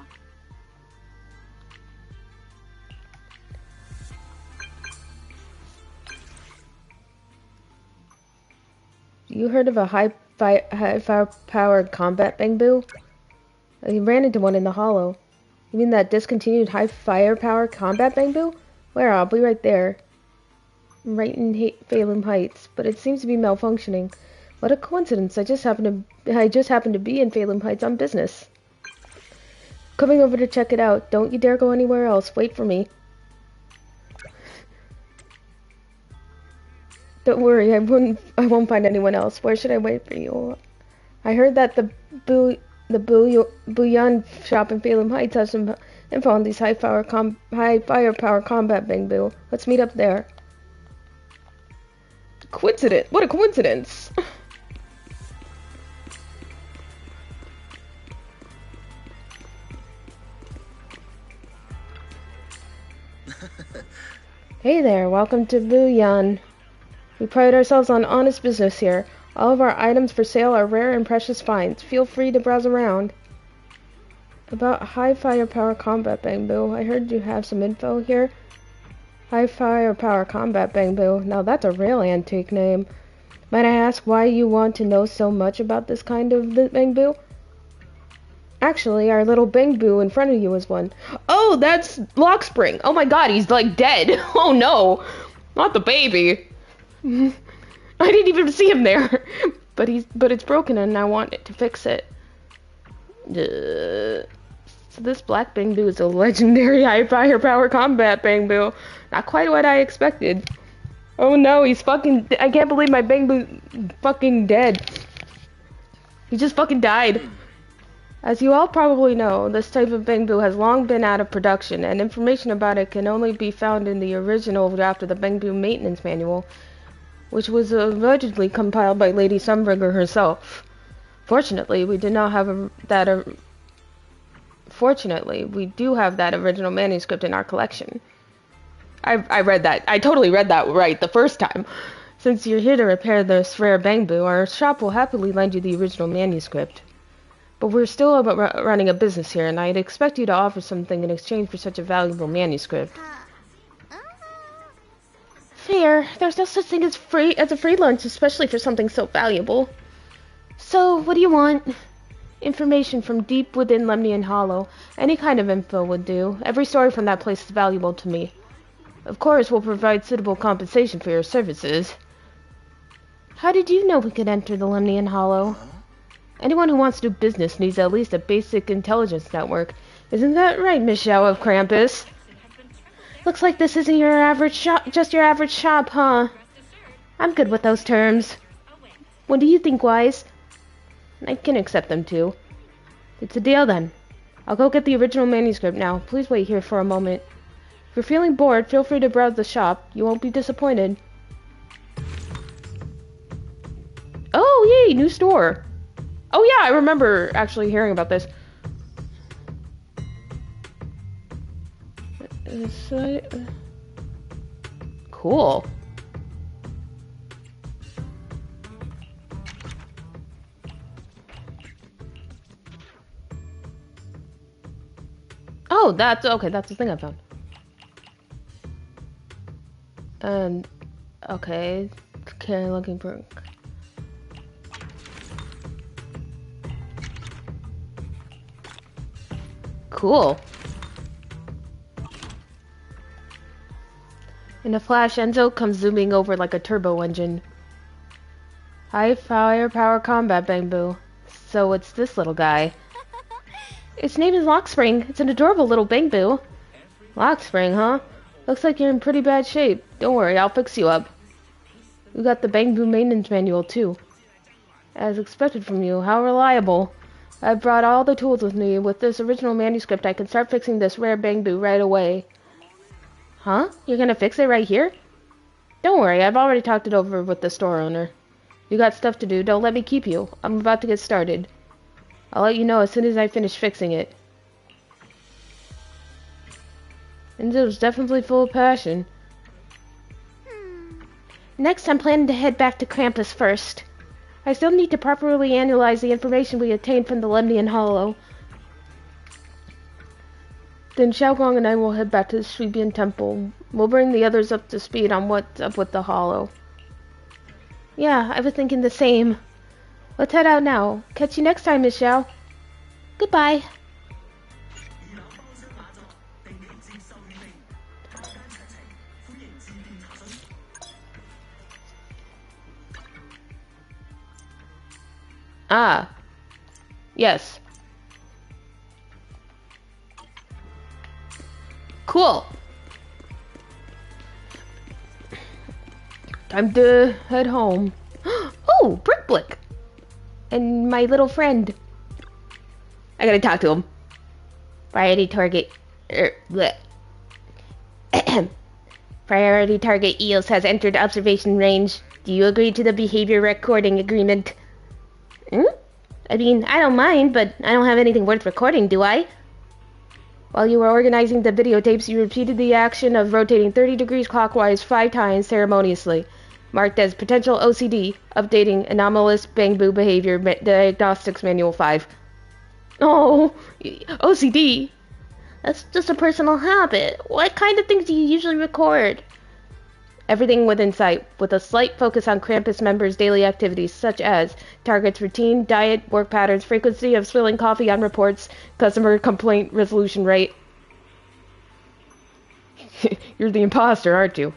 You heard of a high powered combat Bangboo? I ran into one in the hollow. You mean that discontinued high firepower combat Bangboo? Where? I'll be right there. I'm right in Phalum Heights, but it seems to be malfunctioning. What a coincidence! I just happened to be in Phalum Heights on business. Coming over to check it out. Don't you dare go anywhere else. Wait for me. Don't worry, I won't find anyone else. Where should I wait for you? I heard that the Bouillon shop in Phalum Heights has some info on these high firepower combat Bangboo. Let's meet up there. Coincidence! What a coincidence! Hey there, welcome to Bouillon. We pride ourselves on honest business here. All of our items for sale are rare and precious finds. Feel free to browse around. About high firepower combat Bangboo, I heard you have some info here. High Firepower Combat Bangbu. Now that's a real antique name. Might I ask why you want to know so much about this kind of Bangbu? Actually, our little Bangbu in front of you is one. Oh, that's Lockspring. Oh my god, he's like dead. Oh no, not the baby. I didn't even see him there. But it's broken and I want it to fix it. So this black Bangbu is a legendary high firepower combat Bangbu. Not quite what I expected. Oh no, he's fucking... I can't believe my Bangbu fucking dead. He just fucking died. As you all probably know, this type of Bangbu has long been out of production, and information about it can only be found in the original draft of the Bangbu Maintenance Manual, which was allegedly compiled by Lady Sunbringer herself. Fortunately, we do have that original manuscript in our collection. I read that. I totally read that right the first time. Since you're here to repair this rare Bangbu, our shop will happily lend you the original manuscript. But we're still running a business here, and I'd expect you to offer something in exchange for such a valuable manuscript. Fair. There's no such thing as a free lunch, especially for something so valuable. So, what do you want? Information from deep within Lemnian Hollow. Any kind of info would do. Every story from that place is valuable to me. Of course, we'll provide suitable compensation for your services. How did you know we could enter the Lemnian Hollow? Anyone who wants to do business needs at least a basic intelligence network. Isn't that right, Miss Xiao of Krampus? Looks like this isn't your average shop, just your average shop, huh? I'm good with those terms. What do you think, Wise? I can accept them too. It's a deal then. I'll go get the original manuscript now. Please wait here for a moment. If you're feeling bored, feel free to browse the shop. You won't be disappointed. Oh, yay, new store. Oh yeah, I remember actually hearing about this. Cool. Oh, that's okay. That's the thing I found. Okay. Okay, looking for. Cool. In a flash, Enzo comes zooming over like a turbo engine. High firepower combat Bangbu. So it's this little guy. Its name is Lockspring. It's an adorable little Bangbu. Lockspring, huh? Looks like you're in pretty bad shape. Don't worry, I'll fix you up. We got the Bangbu Maintenance Manual, too. As expected from you, how reliable. I've brought all the tools with me. With this original manuscript, I can start fixing this rare Bangbu right away. Huh? You're gonna fix it right here? Don't worry, I've already talked it over with the store owner. You got stuff to do, don't let me keep you. I'm about to get started. I'll let you know as soon as I finish fixing it. Enzo's definitely full of passion. Next, I'm planning to head back to Krampus first. I still need to properly analyze the information we obtained from the Lemnian Hollow. Then Xiaoguang and I will head back to the Shubian Temple. We'll bring the others up to speed on what's up with the Hollow. Yeah, I was thinking the same. Let's head out now. Catch you next time, Miss Xiao. Goodbye. Ah. Yes. Cool. Time to head home. Oh, Brick. And my little friend. I gotta talk to him. Priority target. Priority target EOS has entered observation range. Do you agree to the behavior recording agreement? I mean, I don't mind, but I don't have anything worth recording, do I? While you were organizing the videotapes, you repeated the action of rotating 30 degrees clockwise 5 times ceremoniously. Marked as potential OCD, updating anomalous Bangbu behavior diagnostics manual 5. Oh, OCD. That's just a personal habit. What kind of things do you usually record? Everything within sight, with a slight focus on Krampus members' daily activities, such as targets, routine, diet, work patterns, frequency of spilling coffee on reports, customer complaint resolution rate. You're the imposter, aren't you?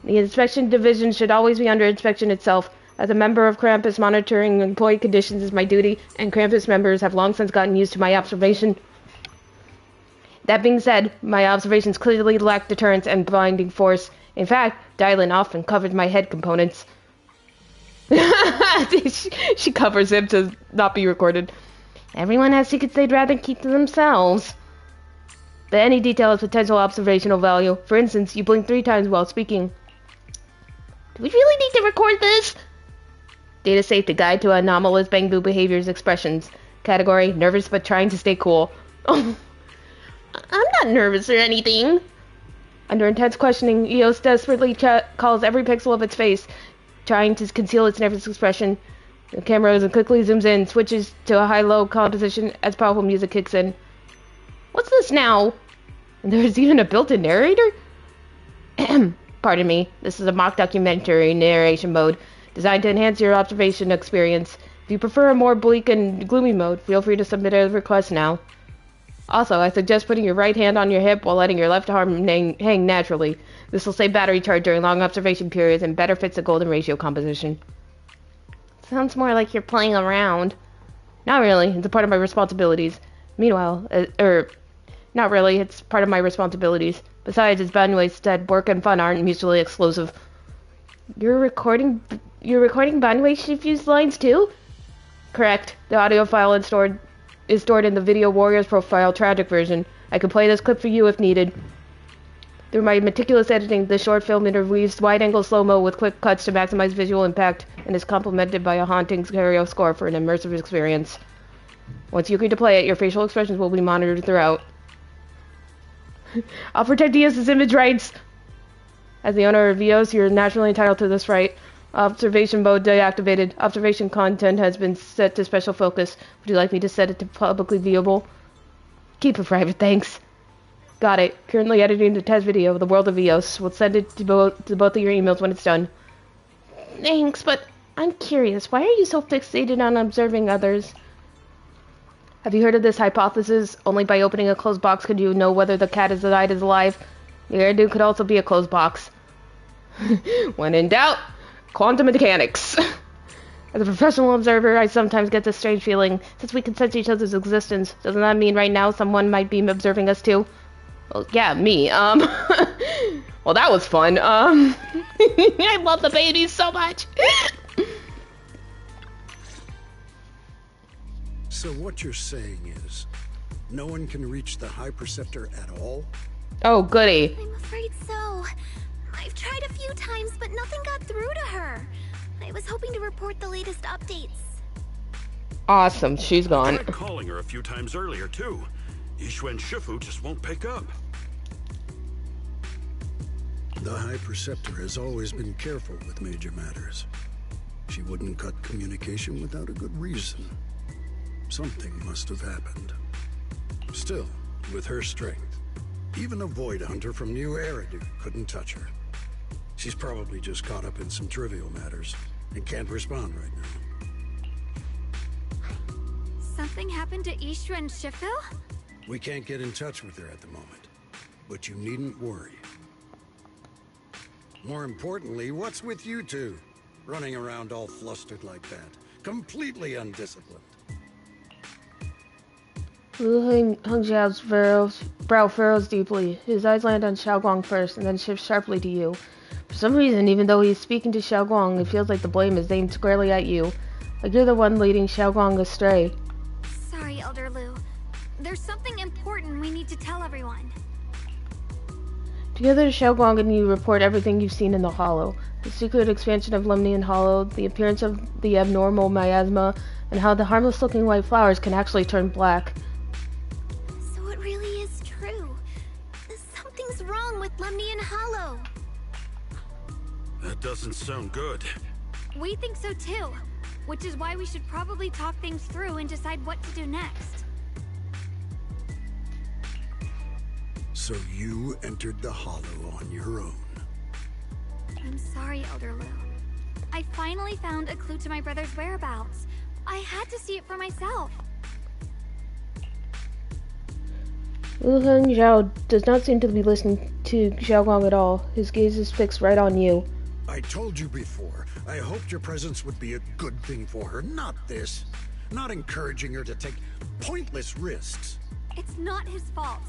The inspection division should always be under inspection itself. As a member of Krampus, monitoring employee conditions is my duty, and Krampus members have long since gotten used to my observation. That being said, my observations clearly lack deterrence and binding force. In fact, Dylan often covers my head components. She covers him to not be recorded. Everyone has secrets they'd rather keep to themselves. But any detail has potential observational value. For instance, you blink 3 times while speaking. Do we really need to record this? Data Safety Guide to Anomalous Bangboo Behaviors Expressions. Category, nervous but trying to stay cool. Oh, I'm not nervous or anything. Under intense questioning, Eos desperately calls every pixel of its face, trying to conceal its nervous expression. The camera quickly zooms in, switches to a high-low composition as powerful music kicks in. What's this now? And there's even a built-in narrator? Pardon me, this is a mock documentary narration mode, designed to enhance your observation experience. If you prefer a more bleak and gloomy mode, feel free to submit a request now. Also, I suggest putting your right hand on your hip while letting your left arm hang naturally. This will save battery charge during long observation periods and better fits the golden ratio composition. Sounds more like you're playing around. Not really, it's a part of my responsibilities. Meanwhile, not really, it's part of my responsibilities. Besides, as Banwei said, work and fun aren't mutually exclusive. You're recording Banwei Shifu's lines too? Correct. The audio file is stored in the Video Warriors profile tragic version. I can play this clip for you if needed. Through my meticulous editing, this short film interweaves wide-angle slow-mo with quick cuts to maximize visual impact and is complemented by a haunting stereo score for an immersive experience. Once you agree to play it, your facial expressions will be monitored throughout. I'll protect Eos' image rights! As the owner of Eos, you're naturally entitled to this right. Observation mode deactivated. Observation content has been set to special focus. Would you like me to set it to publicly viewable? Keep it private, thanks. Got it. Currently editing the test video of The World of Eos. We'll send it to both of your emails when it's done. Thanks, but I'm curious. Why are you so fixated on observing others? Have you heard of this hypothesis? Only by opening a closed box could you know whether the cat is alive. The Eridu could also be a closed box. When in doubt, quantum mechanics. As a professional observer, I sometimes get this strange feeling. Since we can sense each other's existence, doesn't that mean right now someone might be observing us too? Well, yeah, me. Well, that was fun. I love the babies so much. So what you're saying is, no one can reach the High Preceptor at all? Oh, goody. I'm afraid so. I've tried a few times, but nothing got through to her. I was hoping to report the latest updates. Awesome, she's gone. I tried calling her a few times earlier, too. Yixuan Shifu just won't pick up. The High Preceptor has always been careful with major matters. She wouldn't cut communication without a good reason. Something must have happened. Still, with her strength, even a Void Hunter from New Eridu couldn't touch her. She's probably just caught up in some trivial matters and can't respond right now. Something happened to Yixuan Shifu? We can't get in touch with her at the moment, but you needn't worry. More importantly, what's with you two? Running around all flustered like that. Completely undisciplined. Wu Hongjiao's brow furrows deeply. His eyes land on Xiaoguang first, and then shift sharply to you. For some reason, even though he's speaking to Xiaoguang, it feels like the blame is aimed squarely at you. Like you're the one leading Xiaoguang astray. Sorry, Elder Lu. There's something important we need to tell everyone. Together, Xiaoguang and you report everything you've seen in the Hollow. The secret expansion of Lemnian Hollow, the appearance of the abnormal miasma, and how the harmless-looking white flowers can actually turn black. So it really is true. Something's wrong with Lemnian Hollow. That doesn't sound good. We think so too, which is why we should probably talk things through and decide what to do next. So you entered the Hollow on your own. I'm sorry, Elder Lu. I finally found a clue to my brother's whereabouts. I had to see it for myself. Lu Hengzhao does not seem to be listening to Xiaoguang at all. His gaze is fixed right on you. I told you before, I hoped your presence would be a good thing for her, not this. Not encouraging her to take pointless risks. It's not his fault.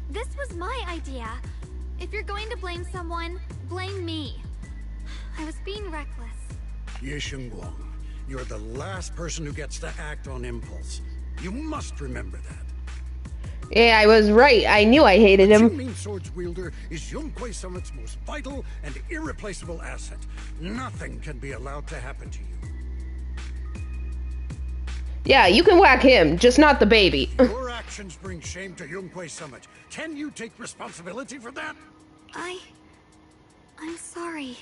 This was my idea. If you're going to blame someone, blame me. I was being reckless. Ye Shengguang, you're the last person who gets to act on impulse. You must remember that. Yeah, I was right. I knew I hated him. The Qingming Sword's wielder is Yun Kuei Summit's most vital and irreplaceable asset. Nothing can be allowed to happen to you. Yeah, you can whack him, just not the baby. Your actions bring shame to Yun Kuei Summit. Can you take responsibility for that? I'm sorry.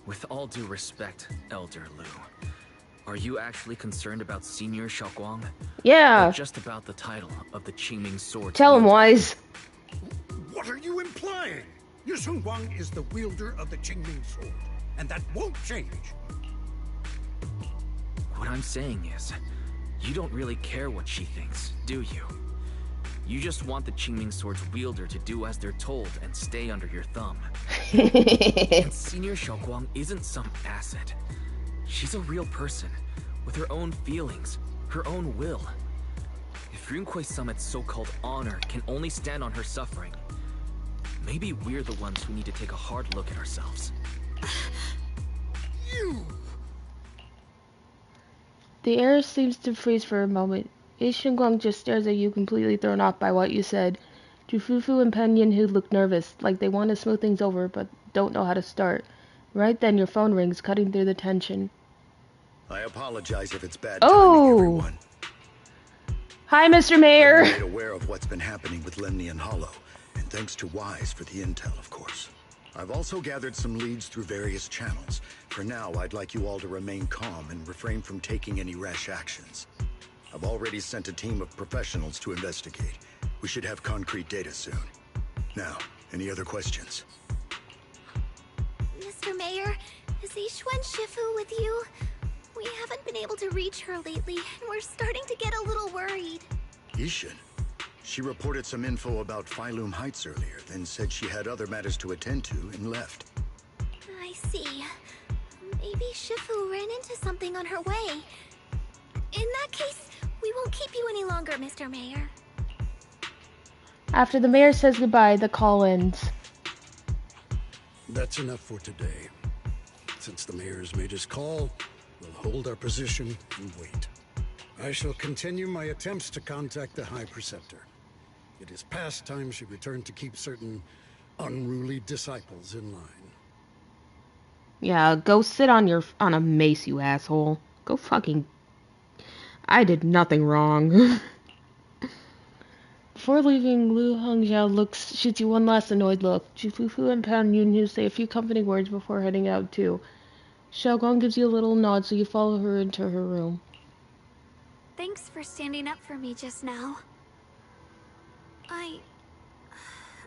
With all due respect, Elder Lu, are you actually concerned about Senior Xiaoguang? Yeah. Or just about the title of the Qingming Sword? Tell him, Wise. What are you implying? Ye Shengguang is the wielder of the Qingming Sword, and that won't change. What I'm saying is, you don't really care what she thinks, do you? You just want the Qingming Sword's wielder to do as they're told and stay under your thumb. And Senior Xiaoguang isn't some asset. She's a real person, with her own feelings, her own will. If Yun Kuei Summit's so-called honor can only stand on her suffering, maybe we're the ones who need to take a hard look at ourselves. You! The air seems to freeze for a moment. Ye Shengguang just stares at you, completely thrown off by what you said. Jufufu and Pan Yinhu look nervous, like they want to smooth things over, but don't know how to start. Right then, your phone rings, cutting through the tension. I apologize if it's bad timing, everyone. Hi, Mr. Mayor. I'm made aware of what's been happening with Lemnian Hollow, and thanks to Wise for the intel, of course. I've also gathered some leads through various channels. For now, I'd like you all to remain calm and refrain from taking any rash actions. I've already sent a team of professionals to investigate. We should have concrete data soon. Now, any other questions? Mr. Mayor, is Yixuan Shifu with you? We haven't been able to reach her lately, and we're starting to get a little worried. Yixuan? She reported some info about Failum Heights earlier, then said she had other matters to attend to and left. I see. Maybe Shifu ran into something on her way. In that case, we won't keep you any longer, Mr. Mayor. After the mayor says goodbye, the call ends. That's enough for today. Since the mayor has made his call, we'll hold our position and wait. I shall continue my attempts to contact the High Preceptor. It is past time she returned to keep certain unruly disciples in line. Yeah, go sit on a mace, you asshole. Go fucking... I did nothing wrong. Before leaving, Lu Hengzhao shoots you one last annoyed look. Jufufu and Pan Yunhu say a few comforting words before heading out too. Xiaoguang gives you a little nod, so you follow her into her room. Thanks for standing up for me just now.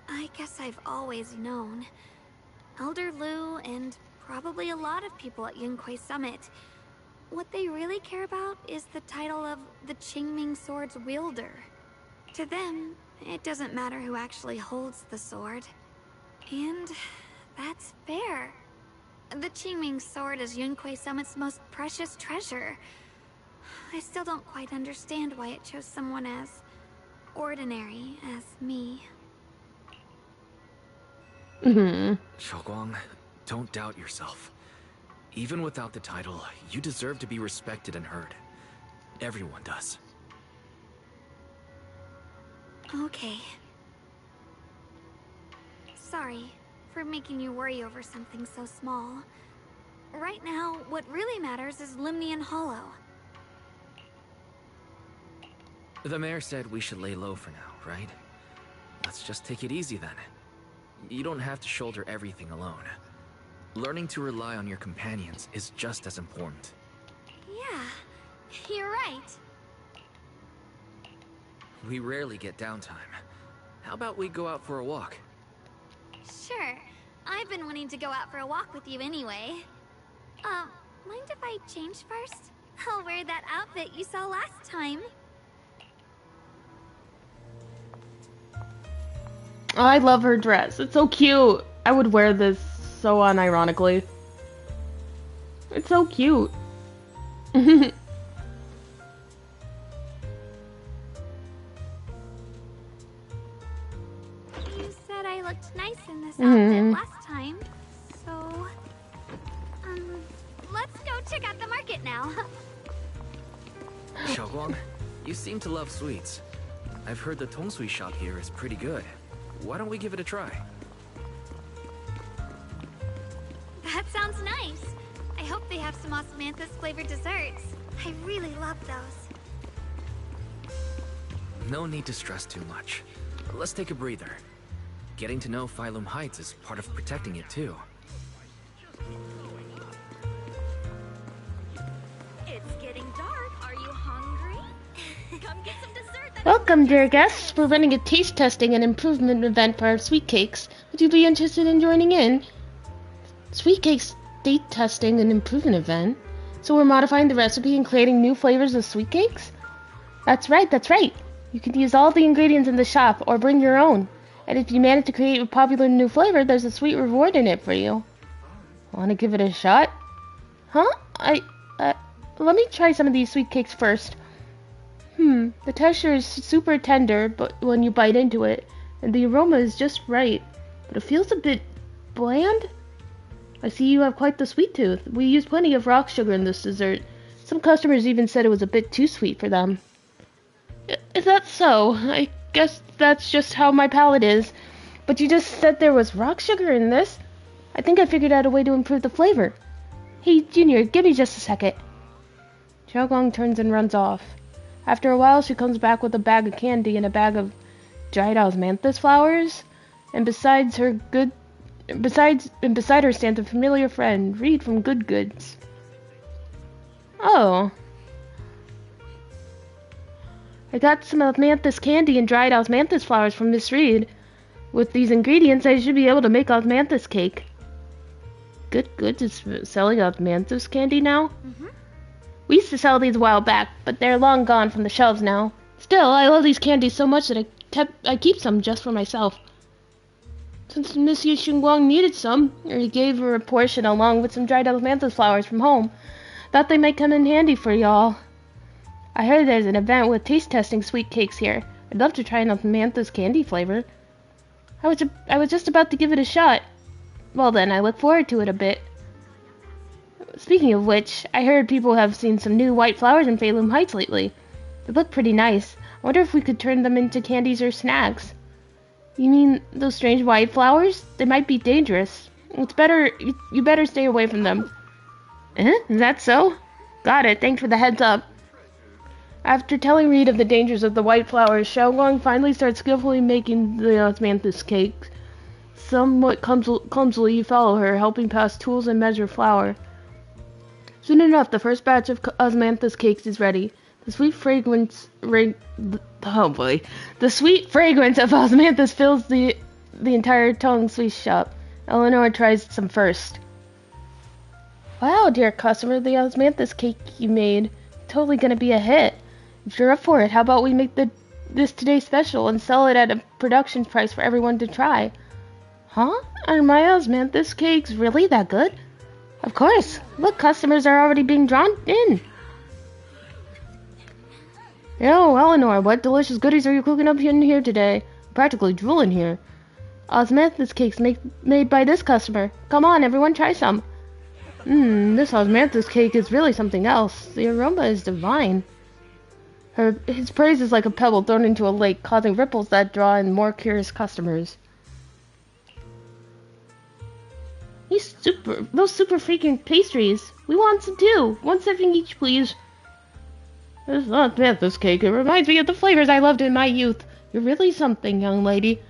I guess I've always known. Elder Lu and probably a lot of people at Yun Kuei Summit, what they really care about is the title of the Qingming Sword's wielder. To them, it doesn't matter who actually holds the sword. And that's fair. The Qingming Sword is Yun Kuei Summit's most precious treasure. I still don't quite understand why it chose someone as ordinary as me. Xiaoguang, don't doubt yourself. Even without the title, you deserve to be respected and heard. Everyone does. Okay. Sorry for making you worry over something so small. Right now, what really matters is Lemnian Hollow. The mayor said we should lay low for now, right? Let's just take it easy then. You don't have to shoulder everything alone. Learning to rely on your companions is just as important. Yeah, you're right. We rarely get downtime. How about we go out for a walk? Sure. I've been wanting to go out for a walk with you anyway. Mind if I change first? I'll wear that outfit you saw last time. Oh, I love her dress. It's so cute. I would wear this so unironically. It's so cute. You said I looked nice in this outfit last time, so... let's go check out the market now. Xiaoguang, you seem to love sweets. I've heard the Tongsui shop here is pretty good. Why don't we give it a try? That sounds nice. I hope they have some osmanthus flavored desserts. I really love those. No need to stress too much. Let's take a breather. Getting to know Phylum Heights is part of protecting it too. It's getting dark. Are you hungry? Come get some dessert. Welcome, dear guests. We're running a taste testing and improvement event for our sweet cakes. Would you be interested in joining in? Sweet cakes taste testing and improvement event? So we're modifying the recipe and creating new flavors of sweet cakes? That's right, that's right. You can use all the ingredients in the shop or bring your own. And if you manage to create a popular new flavor, there's a sweet reward in it for you. Want to give it a shot? Huh? Let me try some of these sweet cakes first. The texture is super tender, but when you bite into it, and the aroma is just right, but it feels a bit bland. I see you have quite the sweet tooth. We use plenty of rock sugar in this dessert. Some customers even said it was a bit too sweet for them. Is that so? I guess that's just how my palate is. But you just said there was rock sugar in this? I think I figured out a way to improve the flavor. Hey, Junior, give me just a second. Xiaoguang turns and runs off. After a while, she comes back with a bag of candy and a bag of dried osmanthus flowers. And beside her stands a familiar friend, Reed from Good Goods. Oh. I got some osmanthus candy and dried osmanthus flowers from Miss Reed. With these ingredients, I should be able to make osmanthus cake. Good Goods is selling osmanthus candy now? We used to sell these a while back, but they're long gone from the shelves now. Still, I love these candies so much that I keep some just for myself. Since Monsieur Xinguang needed some, or he gave her a portion along with some dried osmanthus flowers from home, thought they might come in handy for y'all. I heard there's an event with taste testing sweet cakes here. I'd love to try an osmanthus candy flavor. I was just about to give it a shot. Well then, I look forward to it a bit. Speaking of which, I heard people have seen some new white flowers in Phylum Heights lately. They look pretty nice. I wonder if we could turn them into candies or snacks. You mean those strange white flowers? They might be dangerous. It's better, you better stay away from them. Is that so? Got it, thanks for the heads up. After telling Reed of the dangers of the white flowers, Xiaoguang finally starts skillfully making the osmanthus cake. Somewhat clumsily, you follow her, helping pass tools and measure flour. Soon enough, the first batch of osmanthus cakes is ready. The sweet fragrance of osmanthus fills the entire Tongsui shop. Eleanor tries some first. Wow, dear customer, the osmanthus cake you made, totally gonna be a hit. If you're up for it, how about we make this today special and sell it at a production price for everyone to try? Huh? Are my osmanthus cakes really that good? Of course. Look, customers are already being drawn in. Yo, Eleanor, what delicious goodies are you cooking up in here today? I'm practically drooling here. Osmanthus cakes made by this customer. Come on, everyone, try some. This osmanthus cake is really something else. The aroma is divine. His praise is like a pebble thrown into a lake, causing ripples that draw in more curious customers. Those super freaking pastries. We want some too. 1 serving each, please. This osmanthus cake. It reminds me of the flavors I loved in my youth. You're really something, young lady.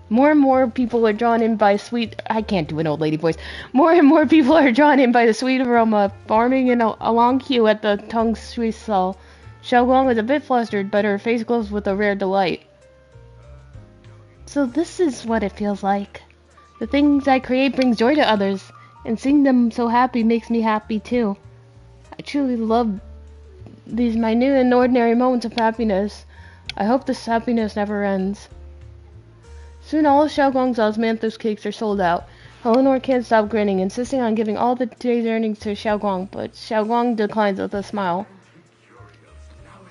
More and more people are drawn in by sweet... I can't do an old lady voice. More and more people are drawn in by the sweet aroma, forming in a long queue at the Tongsui Xiaoguang is a bit flustered, but her face glows with a rare delight. So this is what it feels like. The things I create brings joy to others, and seeing them so happy makes me happy too. I truly love these minute and ordinary moments of happiness. I hope this happiness never ends. Soon all of Xiaoguang's osmanthus cakes are sold out. Eleanor can't stop grinning, insisting on giving all the day's earnings to Xiaoguang, but Xiaoguang declines with a smile.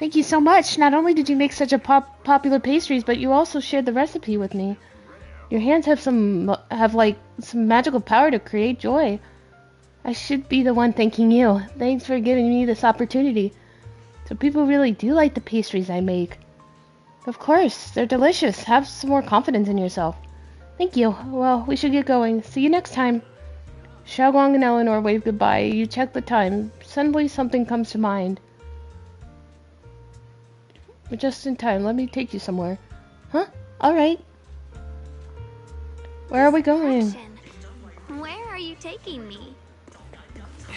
Thank you so much. Not only did you make such a popular pastries, but you also shared the recipe with me. Your hands have some magical power to create joy. I should be the one thanking you. Thanks for giving me this opportunity. So people really do like the pastries I make. Of course, they're delicious. Have some more confidence in yourself. Thank you. Well, we should get going. See you next time. Xiaoguang and Eleanor wave goodbye. You check the time. Suddenly something comes to mind. We're just in time. Let me take you somewhere. Huh? Alright. Where are we going? Where are you taking me?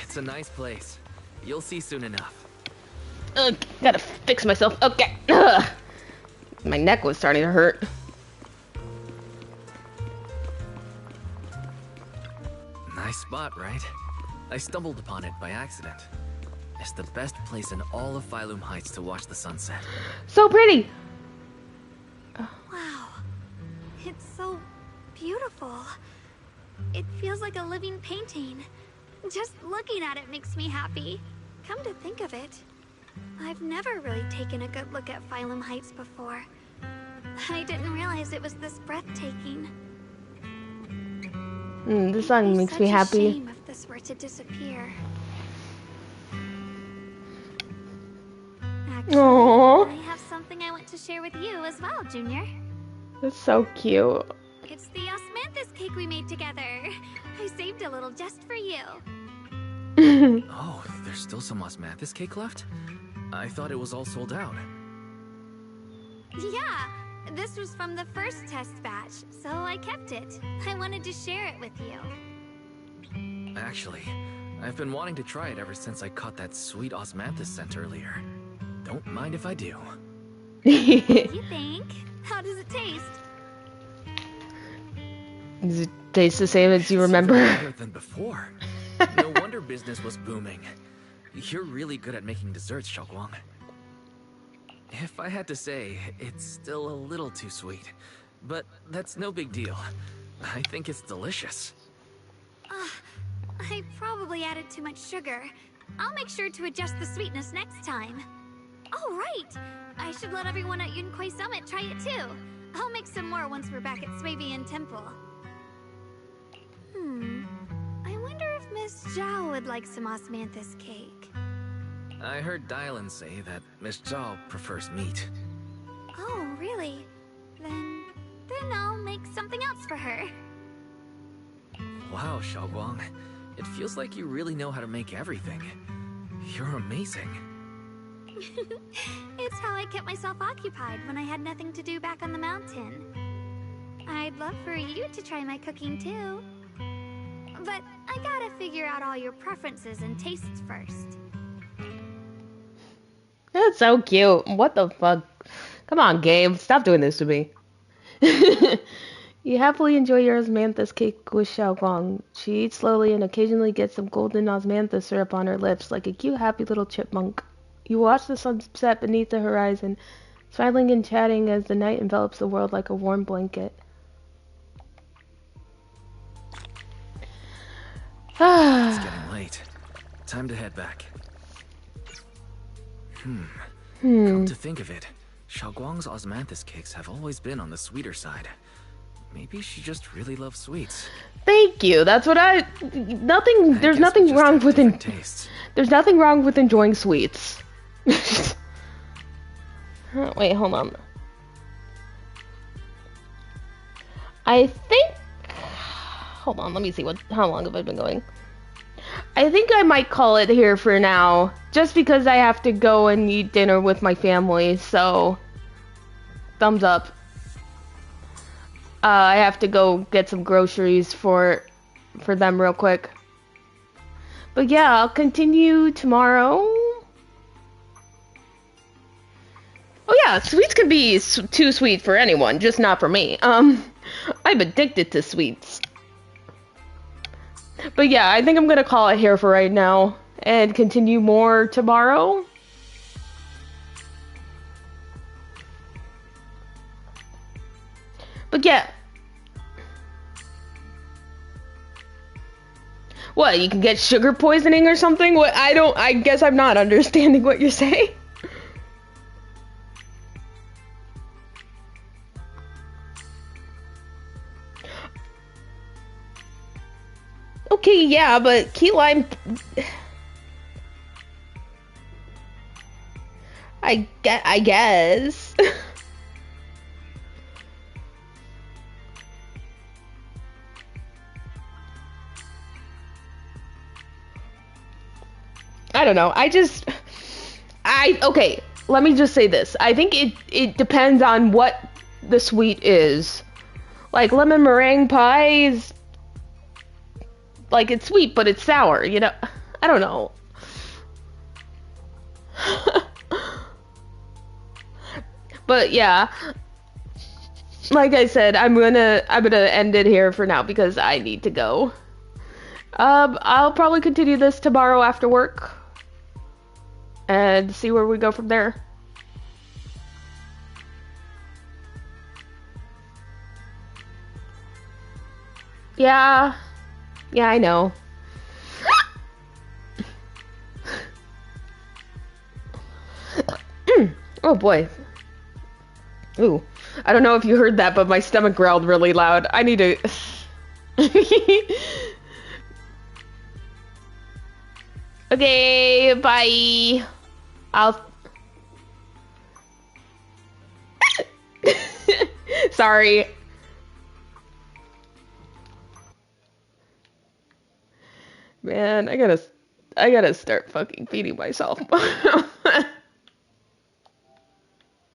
It's a nice place. You'll see soon enough. Gotta fix myself. Okay. Ugh. My neck was starting to hurt. Nice spot, right? I stumbled upon it by accident. It's the best place in all of Phylum Heights to watch the sunset. So pretty! Wow. It's so beautiful. It feels like a living painting. Just looking at it makes me happy. Come to think of it, I've never really taken a good look at Phylum Heights before. I didn't realize it was this breathtaking. This song makes me happy. Shame if this were to disappear. Actually, Aww. I have something I want to share with you as well, Junior. That's so cute. It's the osmanthus cake we made together. I saved a little just for you. Oh, there's still some osmanthus cake left? I thought it was all sold out. Yeah, this was from the first test batch, so I kept it. I wanted to share it with you. Actually, I've been wanting to try it ever since I caught that sweet osmanthus scent earlier. Don't mind if I do. What do you think? How does it taste? Does it taste the same as you remember? Better than before. No wonder business was booming. You're really good at making desserts, Xiaoguang. If I had to say, it's still a little too sweet. But that's no big deal. I think it's delicious. I probably added too much sugar. I'll make sure to adjust the sweetness next time. Oh, right! I should let everyone at Yunquai Summit try it too. I'll make some more once we're back at Swavian Temple. I wonder if Miss Zhao would like some osmanthus cake. I heard Dylan say that Miss Zhao prefers meat. Oh, really? Then I'll make something else for her. Wow, Xiaoguang. It feels like you really know how to make everything. You're amazing. It's how I kept myself occupied when I had nothing to do back on the mountain. I'd love for you to try my cooking too. But I gotta figure out all your preferences and tastes first. That's so cute. What the fuck? Come on, Gabe. Stop doing this to me. You happily enjoy your osmanthus cake with Xiaoguang. She eats slowly and occasionally gets some golden osmanthus syrup on her lips like a cute, happy little chipmunk. You watch the sunset beneath the horizon, smiling and chatting as the night envelops the world like a warm blanket. It's getting late. Time to head back. Come to think of it, Xiaoguang's osmanthus cakes have always been on the sweeter side. Maybe she just really loves sweets. Thank you. That's what there's nothing wrong with There's nothing wrong with enjoying sweets. Wait, hold on. I think hold on, let me see how long have I been going. I think I might call it here for now, just because I have to go and eat dinner with my family, so thumbs up. I have to go get some groceries for them real quick. But yeah, I'll continue tomorrow. Yeah, sweets can be too sweet for anyone, just not for me. I'm addicted to sweets. But yeah, I think I'm gonna call it here for right now and continue more tomorrow. But yeah. What, you can get sugar poisoning or something? What, I guess I'm not understanding what you're saying. Okay, yeah, but key lime... I guess. I don't know. Okay, let me just say this. I think it depends on what the sweet is. Like lemon meringue pie is like it's sweet, but it's sour, you know? I don't know. But yeah. Like I said, I'm gonna end it here for now because I need to go. I'll probably continue this tomorrow after work and see where we go from there. Yeah, I know. Oh boy. Ooh, I don't know if you heard that, but my stomach growled really loud. I need to... Okay, bye. Sorry. Man, I gotta start fucking feeding myself.